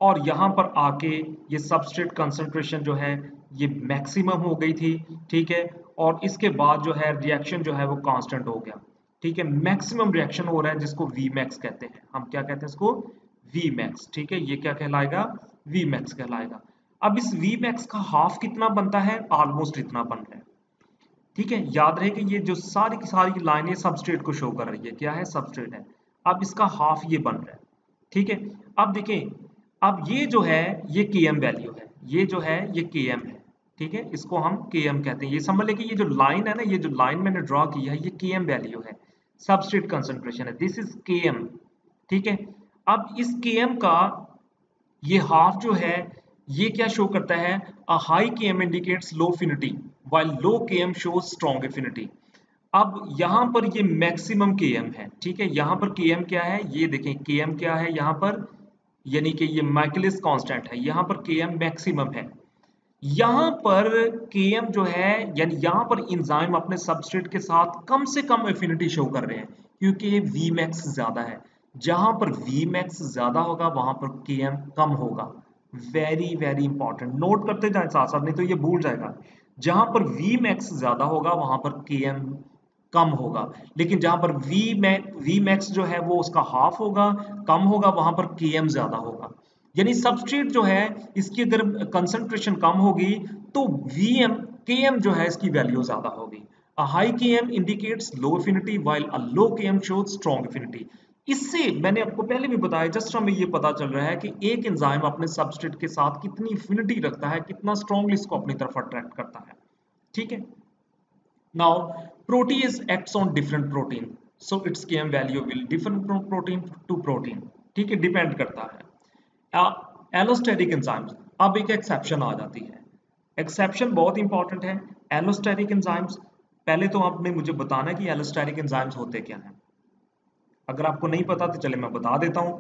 और यहाँ पर आके ये सबस्ट्रेट कंसंट्रेशन जो है ये मैक्सिमम हो गई थी, ठीक है, और इसके बाद जो है रिएक्शन जो है वो कांस्टेंट हो गया, ठीक है, मैक्सिमम रिएक्शन हो रहा है जिसको वी मैक्स कहते हैं। हम क्या कहते हैं इसको? वी मैक्स, ठीक है, ये क्या कहलाएगा? वी मैक्स कहलाएगा। अब इस वी मैक्स का हाफ कितना बनता है? ऑलमोस्ट इतना बन रहा है, ठीक है। याद रहे कि ये जो सारी की सारी लाइनें सबस्ट्रेट को शो कर रही है, क्या है? सबस्ट्रेट है। अब इसका हाफ ये बन रहा है, ठीक है। अब देखें, अब ये जो है ये Km वैल्यू है, ये जो है ये Km है, ठीक है, इसको हम Km कहते हैं। ये समझ लें कि ये जो लाइन है ना, ये जो लाइन मैंने ड्रॉ की है ये Km वैल्यू है, सबस्ट्रेट कंसंट्रेशन है, दिस इज Km, ठीक है। अब इस Km का ये हाफ जो है ये क्या शो करता है? A high Km indicates low affinity while low Km shows strong affinity. अब यहाँ पर ये मैक्सिमम Km है, ठीक है, यहाँ पर Km क्या है ये देखें, Km क्या है यहाँ पर, यानी कि ये माइकलिस कांस्टेंट है, यहाँ पर Km मैक्सिमम है। यहाँ पर Km जो है यानी यहाँ पर इंजाइम अपने सबस्ट्रेट के साथ कम से कम एफिनिटी शो कर रहे हैं क्योंकि Vmax ज्यादा है। जहां पर Vmax ज्यादा होगा वहां पर Km कम होगा। वेरी वेरी इंपॉर्टेंट, नोट करते जाए साथ साथ, नहीं तो ये भूल जाएगा। जहां पर Vmax ज्यादा होगा वहां पर Km कम होगा, लेकिन जहां पर Vmax जो है वो उसका हाफ होगा, कम होगा, वहां पर Km ज्यादा होगा। यानी सबस्ट्रेट जो है इसकी अगर कंसंट्रेशन कम होगी तो Km जो है इसकी वैल्यू ज्यादा होगी। A high Km indicates low affinity while a low Km shows strong affinity। इससे मैंने आपको पहले भी बताया, जस्ट हमें ये पता चल रहा है कि एक एंजाइम अपने सबस्ट्रेट के साथ कितनी एफिनिटी रखता है, कितना स्ट्रांगली इसको अपनी तरफ अट्रैक्ट करता है, ठीक है। Now, protease acts on different protein, so its Km value will differ from protein to protein, ठीक है, डिपेंड करता है। एलोस्टेरिक एंजाइम्स, अब एक एक्सेप्शन आ जाती है। एक्सेप्शन बहुत इंपॉर्टेंट है। एलोस्टेरिक एंजाइम्स, पहले तो आपने मुझे बताना है कि एलोस्टेरिक एंजाइम्स होते क्या हैं। अगर आपको नहीं पता तो चले मैं बता देता हूं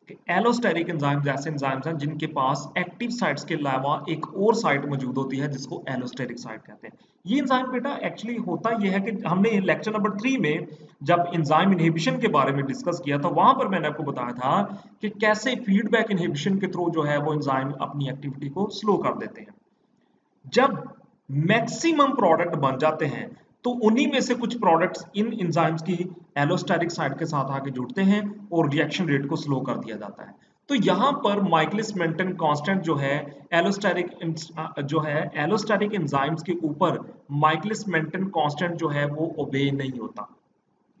कि एलोस्टेरिक एंजाइम्स ऐसे एंजाइम्स हैं जिनके पास एक्टिव साइट्स के अलावा एक और साइट मौजूद होती है जिसको एलोस्टेरिक साइट कहते हैं। ये एंजाइम बेटा एक्चुअली होता ये है कि हमने लेक्चर नंबर 3 में जब एंजाइम इनहिबिशन के बारे में डिस्कस किया था वहां पर मैंने आपको बताया था कि कैसे फीडबैक इनहिबिशन के थ्रू जो है वो एंजाइम अपनी एक्टिविटी को स्लो कर देते हैं। जब मैक्सिमम प्रोडक्ट बन जाते हैं तो उन्हीं में से कुछ प्रोडक्ट्स इन एंजाइम्स की एलोस्टेरिक साइट के साथ आके जुड़ते हैं और रिएक्शन रेट को स्लो कर दिया जाता है। तो यहां पर माइकलिस मेंटन कांस्टेंट जो है एलोस्टेरिक एंजाइम्स के ऊपर माइकलिस मेंटन कांस्टेंट जो है वो ओबे नहीं होता।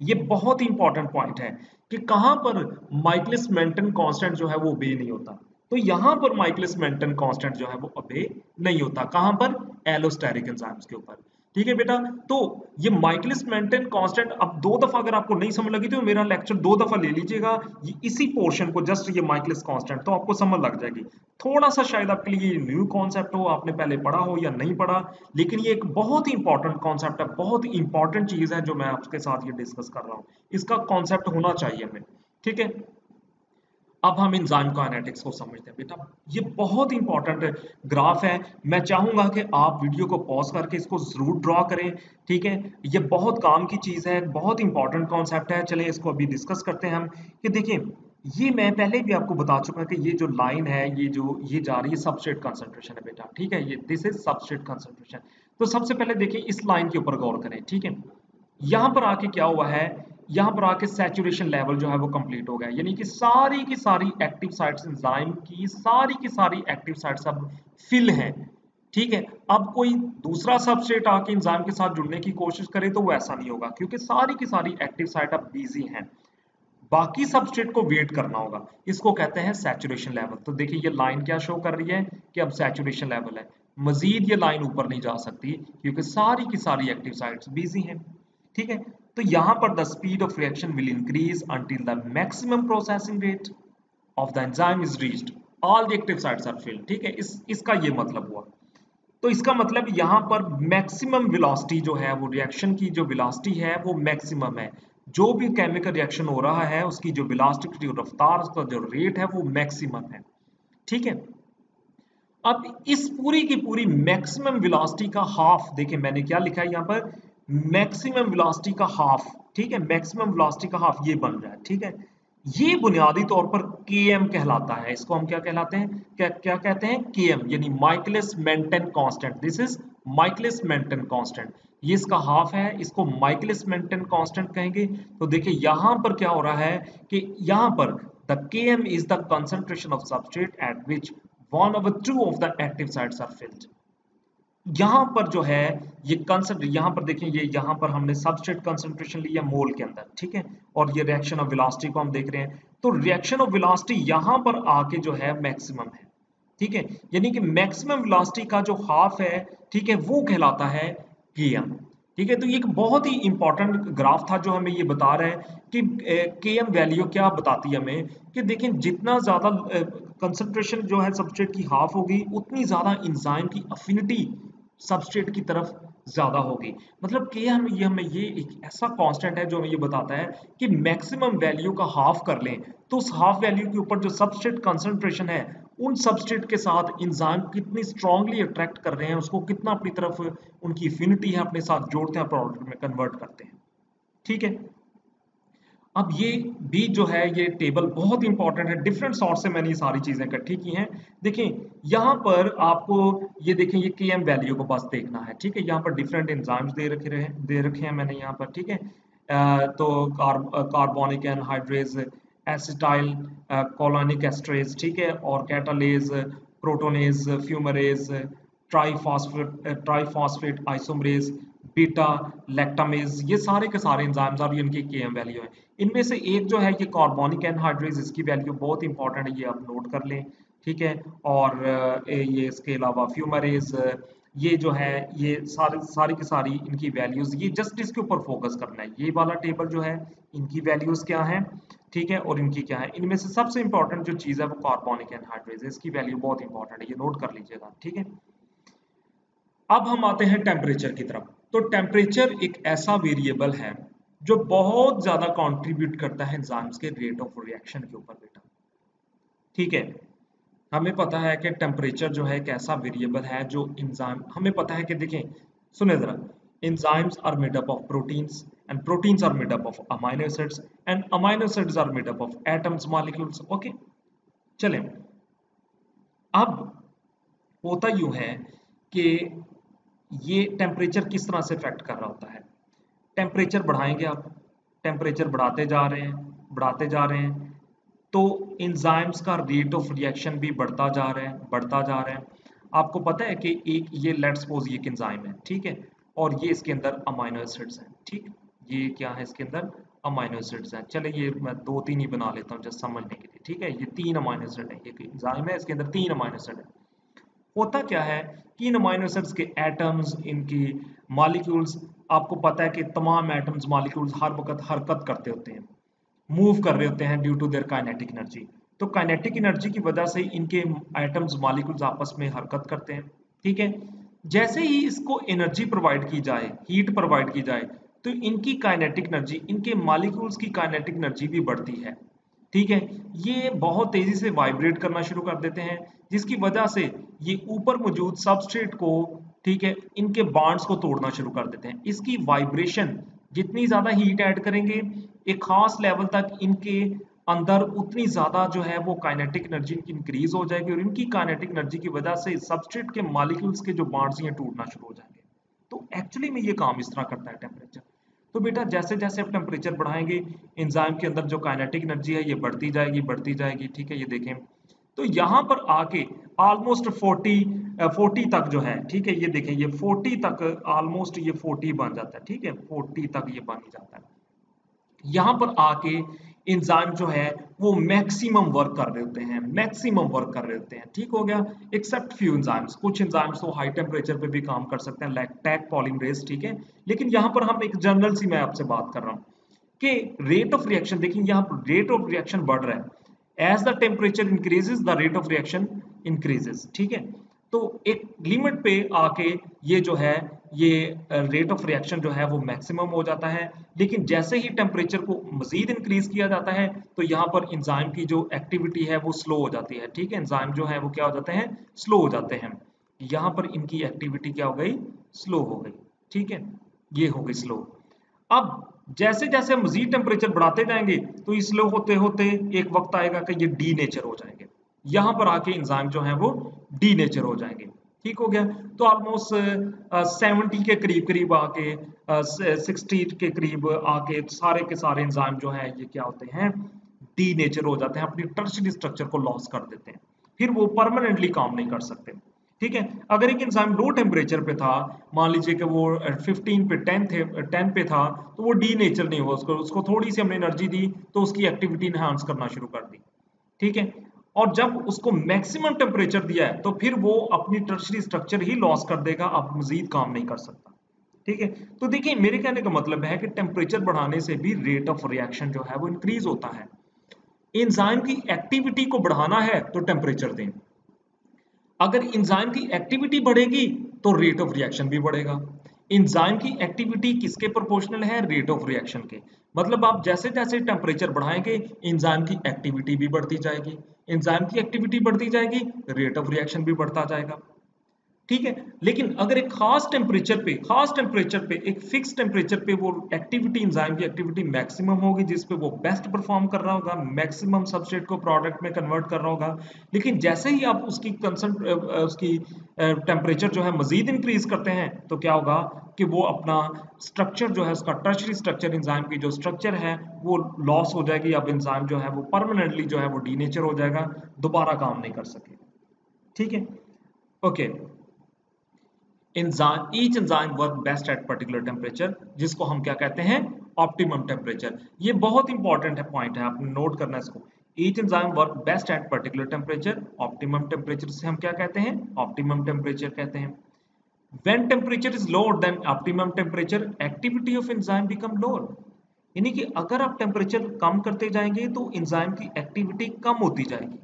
ये बहुत ही इंपॉर्टेंट पॉइंट है कि कहां पर माइकलिस मेंटन कांस्टेंट जो है वो ओबे नहीं होता। तो यहां पर माइकलिस मेंटन कांस्टेंट जो है वो ओबे नहीं होता, कहां पर? एलोस्टेरिक एंजाइम्स के ऊपर, ठीक है बेटा। तो ये माइकलिस मेंटन कांस्टेंट अब दो दफा अगर आपको नहीं समझ लगी तो मेरा लेक्चर दो दफा ले लीजिएगा, ये इसी पोर्शन को, जस्ट ये माइकलिस कांस्टेंट, तो आपको समझ लग जाएगी। थोड़ा सा शायद आपके लिए न्यू कॉन्सेप्ट हो, आपने पहले पढ़ा हो या नहीं पढ़ा, लेकिन ये एक बहुत ही इंपॉर्टेंट कॉन्सेप्ट है, बहुत ही इंपॉर्टेंट चीज है जो मैं आपके साथ ये डिस्कस कर रहा हूँ। इसका कॉन्सेप्ट होना चाहिए हमें, ठीक है। अब हम एंजाइम काइनेटिक्स को समझते हैं बेटा, ये बहुत इंपॉर्टेंट ग्राफ है। मैं चाहूंगा कि आप वीडियो को पॉज करके इसको जरूर ड्रॉ करें, ठीक है। ये बहुत काम की चीज है, बहुत इंपॉर्टेंट कॉन्सेप्ट है। चलिए इसको अभी डिस्कस करते हैं हम कि देखिए, ये मैं पहले भी आपको बता चुका कि ये जो लाइन है ये जा रही है सबस्ट्रेट कंसंट्रेशन है बेटा, ठीक है, ये दिस इज सबस्ट्रेट कंसंट्रेशन। तो सबसे पहले देखिए इस लाइन के ऊपर गौर करें, ठीक है। यहां पर आके क्या हुआ है, यहां पर आके सैचुरेशन लेवल जो है वो कंप्लीट हो गया, यानी कि सारी की सारी एक्टिव साइट्स एंजाइम की सारी एक्टिव साइट्स अब फिल हैं, ठीक है। अब कोई दूसरा सबस्ट्रेट आके एंजाइम के साथ जुड़ने की कोशिश करे तो वो ऐसा नहीं होगा क्योंकि सारी की सारी एक्टिव साइट अब बिजी हैं। बाकी सबस्ट्रेट को वेट करना होगा, इसको कहते हैं सैचुरेशन लेवल। तो देखिए ये लाइन क्या शो कर रही है कि अब सैचुरेशन लेवल है, मजीद ये लाइन ऊपर नहीं जा सकती क्योंकि सारी की सारी एक्टिव साइट्स बिजी हैं, ठीक है। तो यहां पर the speed of reaction will increase until the maximum processing rate of the enzyme is reached, all the active sites are filled, ठीक है। इसका ये मतलब हुआ। तो इसका मतलब यहाँ पर मैक्सिमम वेलोसिटी जो है, वो रिएक्शन की जो वेलोसिटी है वो मैक्सिमम है। जो भी केमिकल रिएक्शन हो रहा है उसकी जो वेलोसिटी, जो रफ्तार, उसका जो रेट है वो मैक्सिमम है। ठीक है, अब इस पूरी की पूरी मैक्सिमम वेलोसिटी का हाफ, देखिए मैंने क्या लिखा है यहाँ पर, मैक्सिमम वेलोसिटी का हाफ। ठीक है, मैक्सिमम वेलोसिटी का हाफ ये बन रहा है। ठीक है, ये बुनियादी तौर पर Km कहलाता है। इसको हम क्या कहलाते हैं, क्या क्या कहते हैं, Km, यानी Michaelis Menten constant. This is Michaelis Menten constant. ये इसका हाफ है, इसको माइकलिस मेंटन कांस्टेंट कहेंगे। तो देखिए यहां पर क्या हो रहा है कि यहां पर the Km is the concentration of substrate eight which 1/2 of the active sites are filled। यहां पर जो है ये कंसंट्रेट, यहां पर देखिए ये यहां पर हमने सबस्ट्रेट कंसंट्रेशन लिया मोल के अंदर। ठीक है, और ये रिएक्शन ऑफ वेलोसिटी को हम देख रहे हैं, तो रिएक्शन ऑफ वेलोसिटी यहां पर आके जो है मैक्सिमम है। ठीक है, यानी कि मैक्सिमम वेलोसिटी का जो हाफ है, ठीक है, वो कहलाता है Km। ठीक है, तो ये एक बहुत ही इंपॉर्टेंट ग्राफ था जो हमें ये बता रहा है कि Km वैल्यू क्या बताती है हमें, कि देखिए जितना ज्यादा कंसंट्रेशन जो है सबस्ट्रेट की हाफ होगी, उतनी ज्यादा इंजाइम की अफिनिटी सबस्ट्रेट की तरफ ज्यादा होगी। मतलब ये एक ऐसा कांस्टेंट है जो हमें ये बताता है कि मैक्सिमम वैल्यू का हाफ कर लें तो उस हाफ वैल्यू के ऊपर जो सबस्ट्रेट कंसंट्रेशन है, उन सबस्ट्रेट के साथ इंजाइम कितनी स्ट्रांगली अट्रैक्ट कर रहे हैं, उसको कितना अपनी तरफ उनकी अफिनिटी है अपने साथ जोड़ते हैं, प्रोडक्ट में कन्वर्ट करते हैं। ठीक है, अब ये भी जो है ये टेबल बहुत इंपॉर्टेंट है, डिफरेंट सोर्स से मैंने ये सारी चीजें इकट्ठी की हैं। देखें यहाँ पर आपको ये देखें, ये Km वैल्यू को बस देखना है। ठीक है, यहाँ पर डिफरेंट एंजाइम्स दे रखे हैं मैंने यहाँ पर। ठीक है, तो carbonic anhydrase, acetylcholinesterase, ठीक है, और catalase, protonase, fumarase, triphosphate isomerase, beta lactamase, ये सारे के सारे एंजाइम्स और इनकी Km वैल्यू है। इनमें से एक जो है ये कार्बोनिक एनहाइड्रेज, इसकी वैल्यू बहुत इंपॉर्टेंट है, ये आप नोट कर लें। ठीक है, और ये इसके अलावा फ्यूमरेज, ये जो है ये सारी की सारी इनकी वैल्यूज, ये जस्ट इसके ऊपर फोकस करना है। ये वाला टेबल जो है इनकी वैल्यूज क्या है, ठीक है, और इनकी क्या है। इनमें से सबसे इंपॉर्टेंट जो चीज है वो कार्बोनिक एनहाइड्रेज है, इसकी वैल्यू बहुत इंपॉर्टेंट है, ये नोट कर लीजिएगा। ठीक है, अब हम आते हैं टेम्परेचर की तरफ। तो टेम्परेचर एक ऐसा वेरिएबल है जो बहुत ज्यादा कंट्रीब्यूट करता है एंजाइम्स के रेट ऑफ रिएक्शन के ऊपर बेटा। ठीक है, हमें पता है कि टेम्परेचर जो है एक ऐसा वेरिएबल है जो एंजाइम, हमें पता है कि देखें, सुने जरा, enzymes are made up of proteins and proteins are made up of amino acids and amino acids are made up of atoms molecules. Okay, चलें, अब होता यूं है कि ये टेम्परेचर किस तरह से इफेक्ट कर रहा होता है। टेम्परेचर बढ़ाएंगे आप, टेम्परेचर बढ़ाते जा रहे हैं, बढ़ाते जा रहे हैं, तो एंजाइम्स का रेट ऑफ रिएक्शन भी बढ़ता जा रहा है, बढ़ता जा रहा है। आपको पता है कि एक ये लेट्स सपोज ये एक एंजाइम है, ठीक है, और ये इसके अंदर अमाइनो एसिड्स हैं। ठीक, ये क्या है, इसके अंदर अमाइनो एसिड्स हैं। चले ये मैं 2-3 ही बना लेता हूँ जस्ट समझने के लिए। ठीक है, ये 3 अमाइनो एसिड है, ये एंजाइम है, इसके अंदर 3 अमाइनो एसिड है। होता क्या है कि इन अमाइनो एसिड्स के एटम्स, इनकी मॉलिक्यूल्स, आपको पता है कि तमाम एटम्स मॉलिक्यूल्स हर वक्त हरकत करते होते हैं, मूव कर रहे होते हैं due to their kinetic energy. तो काइनेटिक एनर्जी की वजह से इनके एटम्स मॉलिक्यूल्स आपस में हरकत करते हैं। ठीक है, जैसे ही इसको एनर्जी प्रोवाइड की जाए, हीट प्रोवाइड की जाए, तो इनकी काइनेटिक एनर्जी, इनके मॉलिक्यूल्स की काइनेटिक एनर्जी भी बढ़ती है। ठीक है, ये बहुत तेजी से वाइब्रेट करना शुरू कर देते हैं, जिसकी वजह से ये ऊपर मौजूद सबस्ट्रेट को, ठीक है, इनके बॉन्ड्स को तोड़ना शुरू कर देते हैं। इसकी वाइब्रेशन, जितनी ज्यादा हीट ऐड करेंगे एक खास लेवल तक, इनके अंदर उतनी ज्यादा जो है वो काइनेटिक एनर्जी इनकी इंक्रीज हो जाएगी, और इनकी काइनेटिक एनर्जी की वजह से सबस्ट्रेट के मॉलिक्यूल्स के जो बॉन्ड्स हैं टूटना शुरू हो जाएंगे। तो एक्चुअली में ये काम इस तरह करता है टेम्परेचर। तो बेटा जैसे जैसे आप टेम्परेचर बढ़ाएंगे, एंजाइम के अंदर जो काइनेटिक एनर्जी है ये बढ़ती जाएगी, बढ़ती जाएगी। ठीक है, ये देखें, तो यहाँ पर आके ऑलमोस्ट 40 तक जो है, ठीक है, ये देखें, ये 40 तक ऑलमोस्ट ये 40 बन जाता है। ठीक है, 40 तक ये बन जाता है। यहाँ पर आके एंजाइम जो है वो मैक्सिमम वर्क कर रहे होते हैं, मैक्सिमम वर्क कर रहे होते हैं। ठीक हो गया, एक्सेप्ट फ्यू एंजाइम्स, कुछ एंजाइम्स तो हाई टेम्परेचर पे भी काम कर सकते हैं, लाइक टैक पॉलीमरेज। ठीक है, लेकिन यहाँ पर हम एक जनरल सी मैं आपसे बात कर रहा हूँ कि रेट ऑफ रिएक्शन, देखिए यहाँ पर रेट ऑफ रिएक्शन बढ़ रहा है। As the temperature increases the rate of reaction increases. ठीक है, तो एक लिमिट पे आके ये जो है ये रेट ऑफ रिएक्शन जो है वो मैक्सिमम हो जाता है। लेकिन जैसे ही टेम्परेचर को मजीद इंक्रीज किया जाता है तो यहाँ पर एंजाइम की जो एक्टिविटी है वो स्लो हो जाती है। ठीक है, एंजाइम जो है वो क्या हो जाते हैं, स्लो हो जाते हैं। यहाँ पर इनकी एक्टिविटी क्या हो गई, स्लो हो गई। ठीक है, ये हो गई स्लो। अब जैसे जैसे मजीद टेम्परेचर बढ़ाते जाएंगे तो ये स्लो होते होते एक वक्त आएगा कि ये डी नेचर हो जाएंगे। यहाँ पर आके एंजाइम जो है वो डी नेचर हो जाएंगे। ठीक हो गया, तो ऑलमोस्ट 70 के करीब करीब आके 60 के करीब आके सारे के सारे एंजाइम जो है ये क्या होते हैं, डी नेचर हो जाते हैं, अपनी टर्शियरी स्ट्रक्चर को लॉस कर देते हैं, फिर वो परमानेंटली काम नहीं कर सकते। ठीक है, अगर एक इंसान लो टेम्परेचर पे था, मान लीजिए कि वो 15 पे 10 पे था, तो वो डी नेचर नहीं हुआ, उसको थोड़ी सी हमने एनर्जी दी तो उसकी एक्टिविटी इनहांस करना शुरू कर दी। ठीक है, और जब उसको मैक्सिमम टेम्परेचर दिया है तो फिर वो अपनी टर्शियरी स्ट्रक्चर ही लॉस कर देगा, अब मजीद काम नहीं कर सकता। ठीक है, तो देखिए मेरे कहने का मतलब है कि टेम्परेचर बढ़ाने से भी रेट ऑफ रिएक्शन जो है वो इंक्रीज होता है। एंजाइम की एक्टिविटी को बढ़ाना है तो टेम्परेचर दें, अगर एंजाइम की एक्टिविटी बढ़ेगी तो रेट ऑफ रिएक्शन भी बढ़ेगा। एंजाइम की एक्टिविटी किसके प्रोपोर्शनल है, रेट ऑफ रिएक्शन के। मतलब आप जैसे जैसे टेम्परेचर बढ़ाएंगे एंजाइम की एक्टिविटी भी बढ़ती जाएगी, एंजाइम की एक्टिविटी बढ़ती जाएगी, रेट ऑफ रिएक्शन भी बढ़ता जाएगा। ठीक है, लेकिन अगर एक खास टेम्परेचर पे एक फिक्स टेम्परेचर पे वो एक्टिविटी एंजाइम की एक्टिविटी मैक्सिमम होगी, जिस पे वो बेस्ट परफॉर्म कर रहा होगा, मैक्सिमम सबस्ट्रेट को प्रोडक्ट में कन्वर्ट कर रहा होगा। लेकिन जैसे ही आप उसकी टेम्परेचर जो है मजीद इंक्रीज करते हैं तो क्या होगा कि वो अपना स्ट्रक्चर जो है, उसका टर्शियरी स्ट्रक्चर, एंजाइम की जो स्ट्रक्चर है वो लॉस हो जाएगी। अब एंजाइम जो है वो परमानेंटली जो है वो डीनेचर हो जाएगा, दोबारा काम नहीं कर सकेगा। ठीक है, okay. each enzyme work best at particular temperature, जिसको हम क्या कहते हैं, ऑप्टिमम टेम्परेचर। ये बहुत इंपॉर्टेंट है, पॉइंट है, आपने नोट करना है इसको। each enzyme work best at particular temperature, optimum temperature से हम क्या कहते हैं, ऑप्टिमम टेम्परेचर कहते हैं। when temperature is lower than optimum temperature, activity of enzyme become lower, यानी कि अगर आप टेम्परेचर कम करते जाएंगे तो एंजाइम की एक्टिविटी कम होती जाएगी।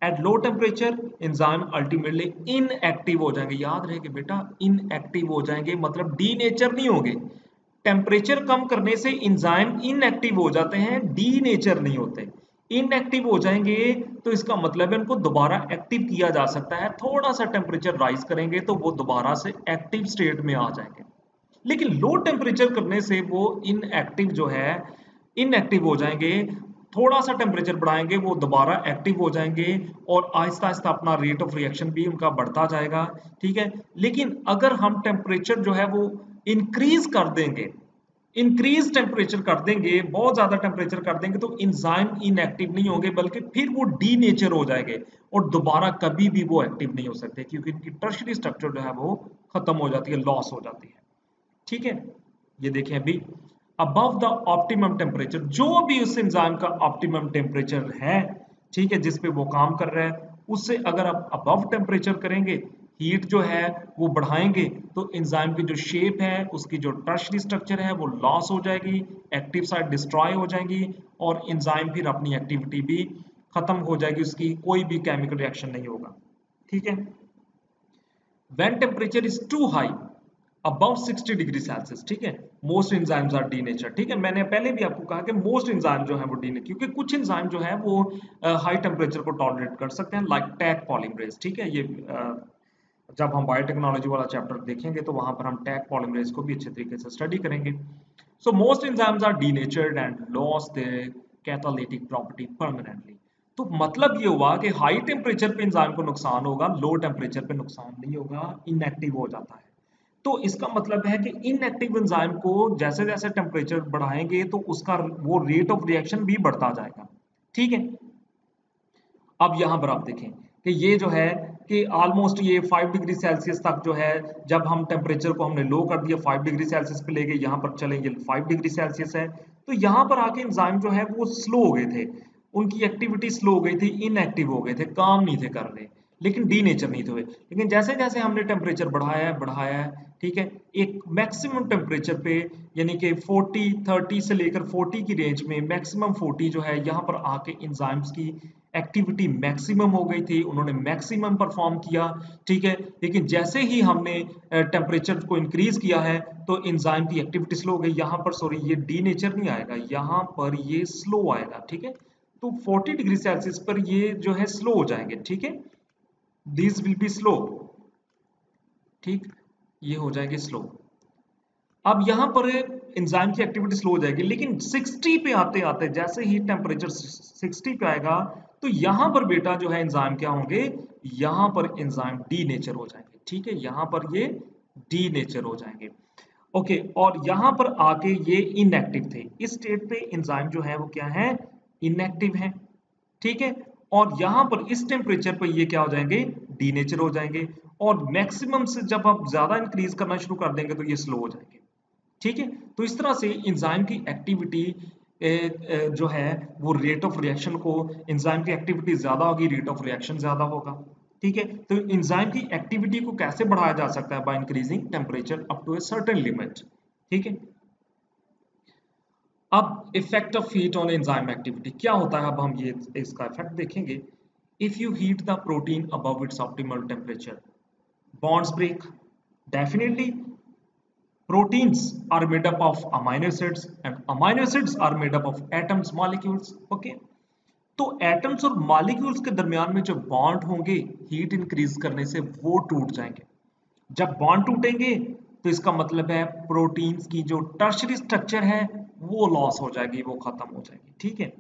At low temperature enzyme ultimately inactive हो जाएंगे। याद रहे कि बेटा इनएक्टिव हो जाएंगे मतलब डी नेचर नहीं होंगे। टेम्परेचर कम करने से एंजाइम इनएक्टिव हो जाते हैं, डी नेचर नहीं होते। इनएक्टिव हो जाएंगे तो इसका मतलब है उनको दोबारा एक्टिव किया जा सकता है, थोड़ा सा टेम्परेचर राइज करेंगे तो वो दोबारा से एक्टिव स्टेट में आ जाएंगे। लेकिन लो टेम्परेचर करने से वो इनएक्टिव जो है, इनएक्टिव हो जाएंगे, थोड़ा सा टेम्परेचर बढ़ाएंगे वो दोबारा एक्टिव हो जाएंगे और आहिस्ता आहिस्ता अपना रेट ऑफ रिएक्शन भी उनका बढ़ता जाएगा। ठीक है, लेकिन अगर हम टेम्परेचर जो है वो इंक्रीज कर देंगे, इंक्रीज टेम्परेचर कर देंगे, बहुत ज्यादा टेम्परेचर कर देंगे तो एंजाइम इनएक्टिव नहीं होंगे बल्कि फिर वो डी नेचर हो जाएंगे और दोबारा कभी भी वो एक्टिव नहीं हो सकते, क्योंकि इनकी टर्शियरी स्ट्रक्चर जो है वो खत्म हो जाती है, लॉस हो जाती है। ठीक है, ये देखें अभी अबव द ऑप्टिमम टेम्परेचर, जो भी उस एंजाइम का ऑप्टिमम टेम्परेचर है, ठीक है, जिस पे वो काम कर रहा है, उससे अगर आप अबव टेम्परेचर करेंगे, हीट जो है वो बढ़ाएंगे तो एंजाइम की जो शेप है, उसकी जो टर्शियरी स्ट्रक्चर है वो लॉस हो जाएगी, एक्टिव साइट डिस्ट्रॉय हो जाएंगी और एंजाइम फिर अपनी एक्टिविटी भी खत्म हो जाएगी, उसकी कोई भी केमिकल रिएक्शन नहीं होगा। ठीक है, when temperature is too high about 60 degree Celsius, ठीक है, मोस्ट एंजाइम्स आर डीनेचर। ठीक है, मैंने पहले भी आपको कहा कि मोस्ट एंजाइम जो है वो डीनेचर, क्योंकि कुछ एंजाइम जो है वो हाई टेम्परेचर को टॉलरेट कर सकते हैं, लाइक टैग पॉलीमरेज। ठीक है, ये जब हम बायोटेक्नोलॉजी वाला चैप्टर देखेंगे तो वहां पर हम टैग पॉलीमरेज को भी अच्छे तरीके से स्टडी करेंगे। So most enzymes are denatured and loss their catalytic property permanently. तो मतलब ये हुआ कि हाई टेम्परेचर पे एंजाइम को नुकसान होगा, लो टेम्परेचर पे नुकसान नहीं होगा, इनएक्टिव हो जाता है। तो इसका मतलब है कि इनएक्टिव एंजाइम को जैसे जैसे टेम्परेचर बढ़ाएंगे तो उसका वो रेट ऑफ रिएक्शन भी बढ़ता जाएगा। ठीक है, अब यहां पर आप देखें कि ये जो है कि ऑलमोस्ट ये 5 डिग्री सेल्सियस तक जो है, जब हम टेम्परेचर को हमने लो कर दिया 5 डिग्री सेल्सियस पे ले गए, यहाँ पर चले ये 5 डिग्री सेल्सियस है, तो यहाँ पर आके एंजाइम जो है वो स्लो हो गए थे, उनकी एक्टिविटी स्लो हो गई थी, इनएक्टिव हो गए थे, काम नहीं थे कर रहे। लेकिन डी नेचर नहीं हुए। लेकिन जैसे जैसे हमने टेम्परेचर बढ़ाया है, ठीक है, एक मैक्सिमम टेम्परेचर पे, यानी कि 30 से लेकर 40 की रेंज में, मैक्सिमम 40 जो है, यहाँ पर आके एंजाइम्स की एक्टिविटी मैक्सिमम हो गई थी, उन्होंने मैक्सिमम परफॉर्म किया, ठीक है। लेकिन जैसे ही हमने टेम्परेचर को इंक्रीज किया है तो एंजाइम की एक्टिविटी स्लो हो गई। यहाँ पर सॉरी, ये डी नेचर नहीं आएगा, यहाँ पर ये स्लो आएगा, ठीक है। तो 40 डिग्री सेल्सियस पर ये जो है स्लो हो जाएंगे, ठीक है, दिस विल बी स्लो, ठीक, ये हो जाएंगे स्लो। अब यहां पर एंजाइम की एक्टिविटी स्लो हो जाएगी, लेकिन 60 पे आते आते जैसे ही टेम्परेचर 60 पे आएगा तो यहां पर बेटा जो है एंजाइम क्या होंगे, यहां पर एंजाइम डी नेचर हो जाएंगे, ठीक है, यहां पर ये डी नेचर हो जाएंगे। ओके, और यहां पर आके ये इनएक्टिव थे, इस स्टेट पे एंजाइम जो है वो क्या है, इनएक्टिव है, ठीक है। और यहां पर इस टेम्परेचर पर ये क्या हो जाएंगे, डी नेचर हो जाएंगे। और मैक्सिमम से जब आप ज्यादा इंक्रीज करना शुरू कर देंगे तो ये स्लो हो जाएंगे, ठीक है। तो इस तरह से एंजाइम की एक्टिविटी जो है वो रेट ऑफ रिएक्शन को, एंजाइम की एक्टिविटी ज्यादा होगी, रेट ऑफ रिएक्शन ज्यादा होगा, ठीक है। तो एंजाइम की एक्टिविटी को कैसे बढ़ाया जा सकता है, by increasing temperature up to a certain limit, ठीक है। अब effect of heat on enzyme activity क्या होता है, अब हम ये इसका इफेक्ट देखेंगे। If you heat the protein above its optimal temperature, bonds break, definitely. Proteins are made up of amino acids and amino acids are made up of atoms, molecules, okay. तो atoms और molecules के दरमियान में जो bond होंगे heat increase करने से वो टूट जाएंगे। जब बॉन्ड टूटेंगे तो इसका मतलब है प्रोटीन्स की जो टर्शरी स्ट्रक्चर है वो लॉस हो जाएगी, वो खत्म हो जाएगी, ठीक है।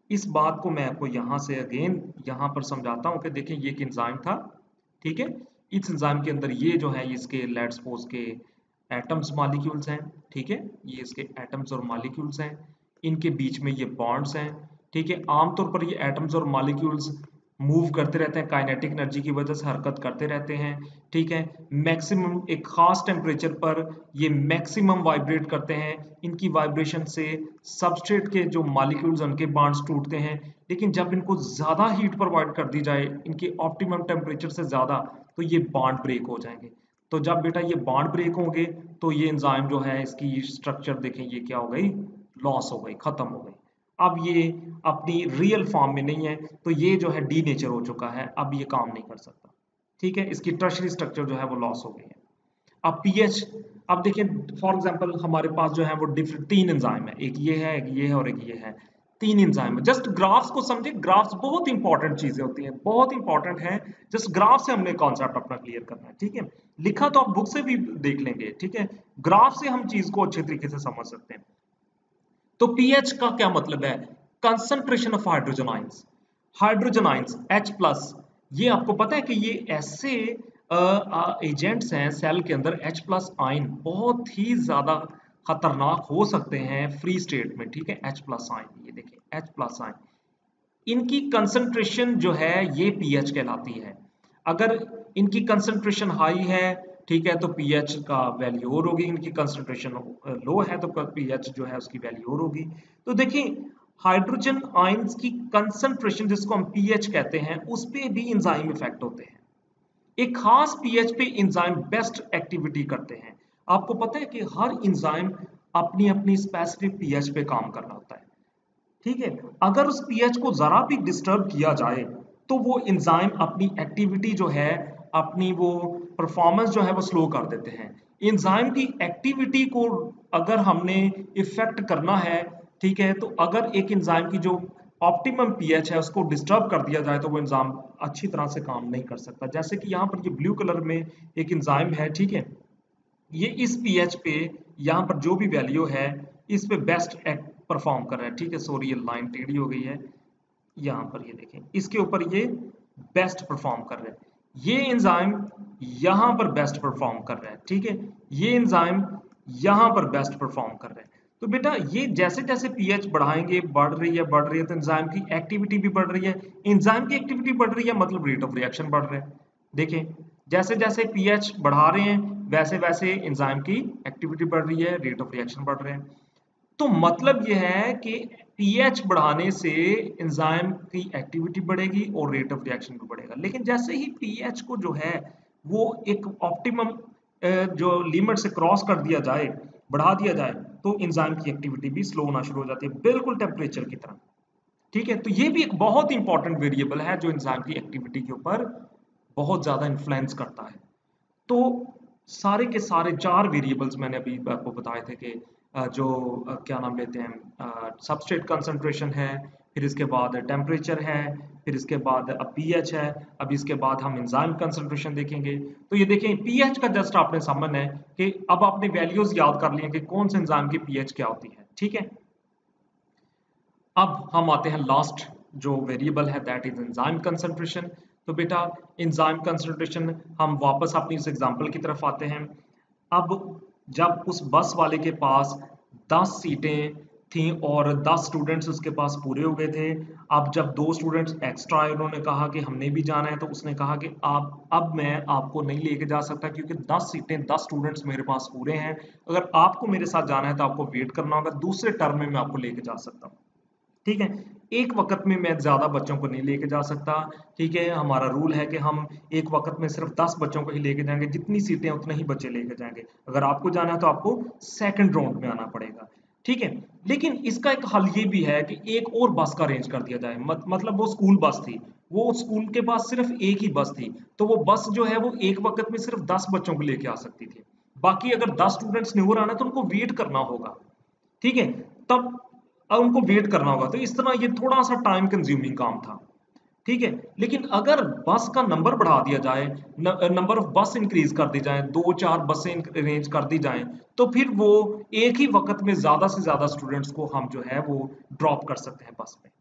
इस बात को मैं आपको यहां से अगेन यहां पर समझाता हूं कि देखिए ये एक एंजाइम था, ठीक है। इस एंजाइम के अंदर ये जो है इसके लेट्स सपोज के एटम्स मॉलिक्यूल्स हैं, ठीक है, ये इसके एटम्स और मॉलिक्यूल्स हैं, इनके बीच में ये बॉन्ड्स हैं, ठीक है। आमतौर पर ये एटम्स और मॉलिक्यूल्स मूव करते रहते हैं, काइनेटिक एनर्जी की वजह से हरकत करते रहते हैं, ठीक है। मैक्सिमम एक खास टेम्परेचर पर ये मैक्सिमम वाइब्रेट करते हैं, इनकी वाइब्रेशन से सबस्ट्रेट के जो मॉलिक्यूल्स उनके बॉन्ड्स टूटते हैं। लेकिन जब इनको ज्यादा हीट प्रोवाइड कर दी जाए इनके ऑप्टिमम टेम्परेचर से ज्यादा, तो ये बॉन्ड ब्रेक हो जाएंगे। तो जब बेटा ये बॉन्ड ब्रेक होंगे तो ये एंजाइम जो है इसकी स्ट्रक्चर देखें ये क्या हो गई, लॉस हो गई, खत्म हो गई। अब ये अपनी रियल फॉर्म में नहीं है, तो ये जो है डी नेचर हो चुका है, अब ये काम नहीं कर सकता, ठीक है। इसकी टर्शरी स्ट्रक्चर जो है वो लॉस हो गई है। अब पीएच, अब देखिए फॉर एग्जांपल हमारे पास जो है वो डिफरेंट 3 एंजाइम है, एक ये है, एक ये है और एक ये है, 3 एंजाइम है। जस्ट ग्राफ्स को समझे, ग्राफ्स बहुत इंपॉर्टेंट चीजें होती हैं, बहुत इंपॉर्टेंट है। जस्ट ग्राफ से हमने कॉन्सेप्ट अपना क्लियर करना है, ठीक है। लिखा तो आप बुक से भी देख लेंगे, ठीक है, ग्राफ से हम चीज को अच्छे तरीके से समझ सकते हैं। तो पीएच का क्या मतलब है, concentration of hydrogen ions, hydrogen ions H plus. ये आपको पता है कि ये ऐसे एजेंट्स हैं सेल के अंदर, H प्लस आयन बहुत ही ज्यादा खतरनाक हो सकते हैं फ्री स्टेट में, ठीक है। H प्लस आयन, ये देखिए H प्लस आयन, इनकी कंसंट्रेशन जो है ये पीएच कहलाती है। अगर इनकी कंसंट्रेशन हाई है, ठीक है, तो पीएच का वैल्यू और होगी, इनकी कंसंट्रेशन लो है तो पीएच जो है उसकी वैल्यू और होगी। तो देखिए हाइड्रोजन आयंस की कंसंट्रेशन जिसको हम पीएच कहते हैं उस पे भी एंजाइम इफेक्ट होते हैं। एक खास पीएच पे एंजाइम बेस्ट एक्टिविटी करते हैं। आपको पता है कि हर एंजाइम अपनी अपनी स्पेसिफिक पीएच पे काम कर रहा होता है, ठीक है। अगर उस पीएच को जरा भी डिस्टर्ब किया जाए तो वो एंजाइम अपनी एक्टिविटी जो है, अपनी वो परफॉर्मेंस जो है वो स्लो कर देते हैं। एंजाइम की एक्टिविटी को अगर हमने इफेक्ट करना है, ठीक है, तो अगर एक एंजाइम की जो ऑप्टिमम पीएच है उसको डिस्टर्ब कर दिया जाए तो वो एंजाइम अच्छी तरह से काम नहीं कर सकता। जैसे कि यहाँ पर ये ब्लू कलर में एक एंजाइम है, ठीक है, ये इस पीएच पे यहाँ पर जो भी वैल्यू है इस पे बेस्ट परफॉर्म कर रहा है, ठीक है। सॉरी ये लाइन टेढ़ी हो गई है, यहाँ पर ये देखें इसके ऊपर ये बेस्ट परफॉर्म कर रहा है, ये एंजाइम यहाँ पर बेस्ट परफॉर्म कर रहा है, ठीक है, ये एंजाइम यहाँ पर बेस्ट परफॉर्म कर रहा है। तो बेटा ये जैसे जैसे पीएच बढ़ाएंगे, बढ़ रही है तो एंजाइम की एक्टिविटी भी बढ़ रही है। एंजाइम की एक्टिविटी बढ़ रही है मतलब रेट ऑफ रिएक्शन बढ़ रहा है। देखें जैसे जैसे पीएच बढ़ा रहे हैं वैसे वैसे एंजाइम की एक्टिविटी बढ़ रही है, रेट ऑफ रिएक्शन बढ़ रहे हैं। तो मतलब यह है कि पीएच बढ़ाने से एंजाइम की एक्टिविटी बढ़ेगी और रेट ऑफ रिएक्शन भी बढ़ेगा। लेकिन जैसे ही पीएच को जो है वो एक ऑप्टिमम जो लिमिट से क्रॉस कर दिया जाए, बढ़ा दिया जाए, तो एंजाइम की एक्टिविटी भी स्लो होना शुरू हो जाती है, बिल्कुल टेम्परेचर की तरह। ठीक है, तो ये भी एक बहुत इंपॉर्टेंट वेरिएबल है जो एंजाइम की एक्टिविटी के ऊपर बहुत ज्यादा इन्फ्लुएंस करता है। तो सारे के सारे 4 वेरिएबल्स मैंने अभी आपको बताए थे कि जो क्या नाम लेते हैं, सबस्ट्रेट कंसंट्रेशन है, फिर इसके बाद टेम्परेचर है, फिर इसके बाद अब पीएच है, अब इसके बाद हम एंजाइम कंसंट्रेशन देखेंगे। तो ये देखें पीएच का जस्ट आपने समझना है कि अब आपने वैल्यूज याद कर लिए कि कौन से एंजाइम की पीएच क्या होती है। ठीक है, अब हम आते हैं लास्ट जो वेरिएबल है, दैट इज एंजाइम कंसंट्रेशन। तो बेटा एंजाइम कंसंट्रेशन, हम वापस अपनी इस एग्जांपल की तरफ आते हैं। अब जब उस बस वाले के पास 10 सीटें थीं और 10 स्टूडेंट्स उसके पास पूरे हो गए थे। अब जब 2 स्टूडेंट्स एक्स्ट्रा आए, उन्होंने कहा कि हमने भी जाना है, तो उसने कहा कि आप अब मैं आपको नहीं लेके जा सकता क्योंकि 10 सीटें 10 स्टूडेंट्स मेरे पास पूरे हैं। अगर आपको मेरे साथ जाना है तो आपको वेट करना होगा, दूसरे टर्म में मैं आपको लेके जा सकता हूँ। ठीक है, एक वक्त में मैं ज्यादा बच्चों को नहीं लेके जा सकता। ठीक है, हमारा रूल है कि हम एक वक्त में सिर्फ 10 बच्चों को ही लेके जाएंगे, जितनी सीटें उतने ही बच्चे लेके जाएंगे। अगर आपको जाना है तो आपको सेकंड राउंड में आना पड़ेगा। ठीक है, लेकिन इसका एक हल ये भी है कि एक और बस का अरेंज कर दिया जाए। मतलब वो स्कूल बस थी, वो स्कूल के पास सिर्फ एक ही बस थी, तो वो बस जो है वो एक वक्त में सिर्फ 10 बच्चों को लेके आ सकती थी। बाकी अगर 10 स्टूडेंट्स ने और आना है तो उनको वेट करना होगा। ठीक है, तब अब उनको वेट करना होगा, तो इस तरह ये थोड़ा सा टाइम कंज्यूमिंग काम था। ठीक है, लेकिन अगर बस का नंबर बढ़ा दिया जाए, नंबर ऑफ बस इंक्रीज कर दी जाए, 2-4 बसें अरेंज कर दी जाएं, तो फिर वो एक ही वक्त में ज्यादा से ज्यादा स्टूडेंट्स को हम जो है वो ड्रॉप कर सकते हैं बस में।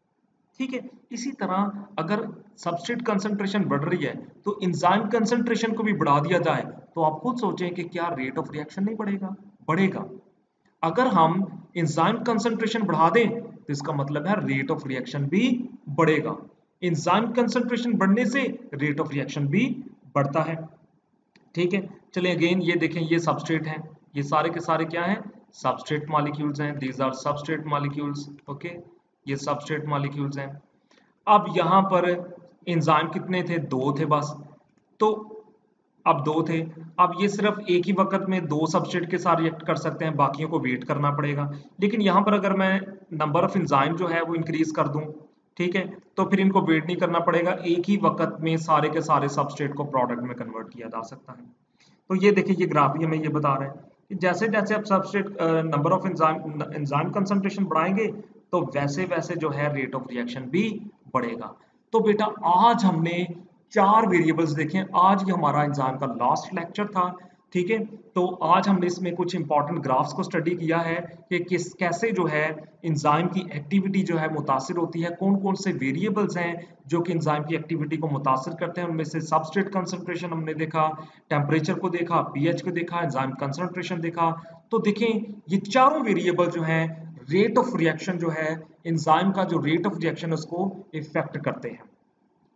ठीक है, इसी तरह अगर सबस्ट्रेट कंसंट्रेशन बढ़ रही है तो एंजाइम कंसंट्रेशन को भी बढ़ा दिया जाए, तो आप खुद सोचें कि क्या रेट ऑफ रिएक्शन नहीं बढ़ेगा? बढ़ेगा। अगर हम एंजाइम कंसंट्रेशन बढ़ा दें तो इसका मतलब है रेट ऑफ रिएक्शन भी बढ़ेगा। एंजाइम कंसंट्रेशन बढ़ने से रेट ऑफ रिएक्शन भी बढ़ता है। ठीक है, चलिए अगेन ये देखें, ये सबस्ट्रेट हैं, ये सारे के सारे क्या हैं? सबस्ट्रेट मॉलिक्यूल्स हैं, these are substrate molecules. Okay, ये सबस्ट्रेट मॉलिक्यूल्स हैं। अब यहां पर एंजाइम कितने थे? 2 थे बस। तो अब 2 थे, अब ये सिर्फ एक ही वक्त में 2 सबस्ट्रेट के साथ रिएक्ट कर सकते हैं, बाकियों को वेट करना पड़ेगा। लेकिन यहाँ पर अगर मैं नंबर ऑफ एंजाइम जो है वो इंक्रीज कर दूं, ठीक है, तो फिर इनको वेट नहीं करना पड़ेगा, एक ही वक्त में सारे के सारे सबस्ट्रेट को प्रोडक्ट में कन्वर्ट किया जा सकता है। तो ये देखिए, ये ग्राफ भी हमें ये बता रहा है कि जैसे जैसे आप substrate number of enzyme concentration बढ़ाएंगे तो वैसे वैसे जो है रेट ऑफ रिएक्शन भी बढ़ेगा। तो बेटा आज हमने 4 वेरिएबल्स देखे, आज ये हमारा एंजाइम का लास्ट लेक्चर था। ठीक है, तो आज हमने इसमें कुछ इंपॉर्टेंट ग्राफ्स को स्टडी किया है कि किस कैसे जो है एंजाइम की एक्टिविटी जो है मुतासिर होती है, कौन कौन से वेरिएबल्स हैं जो कि एंजाइम की एक्टिविटी को मुतासिर करते हैं। उनमें से सबस्ट्रेट कंसंट्रेशन हमने देखा, टेम्परेचर को देखा, पीएच को देखा, एंजाइम कंसंट्रेशन देखा। तो देखें ये चारों वेरिएबल जो हैं रेट ऑफ रिएक्शन जो है, एंजाइम का जो रेट ऑफ रिएक्शन है उसको इफेक्ट करते हैं।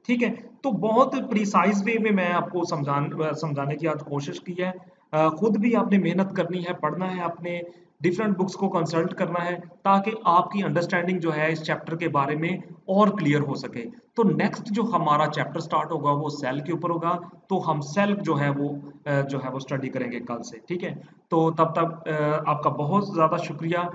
ठीक है, तो बहुत प्रिसाइज वे में मैं आपको समझाने की आज कोशिश की है। खुद भी आपने मेहनत करनी है, पढ़ना है, आपने डिफरेंट बुक्स को कंसल्ट करना है ताकि आपकी अंडरस्टैंडिंग जो है इस चैप्टर के बारे में और क्लियर हो सके। तो नेक्स्ट जो हमारा चैप्टर स्टार्ट होगा वो सेल के ऊपर होगा, तो हम सेल जो है वो स्टडी करेंगे कल से। ठीक है, तो तब तक आपका बहुत ज़्यादा शुक्रिया।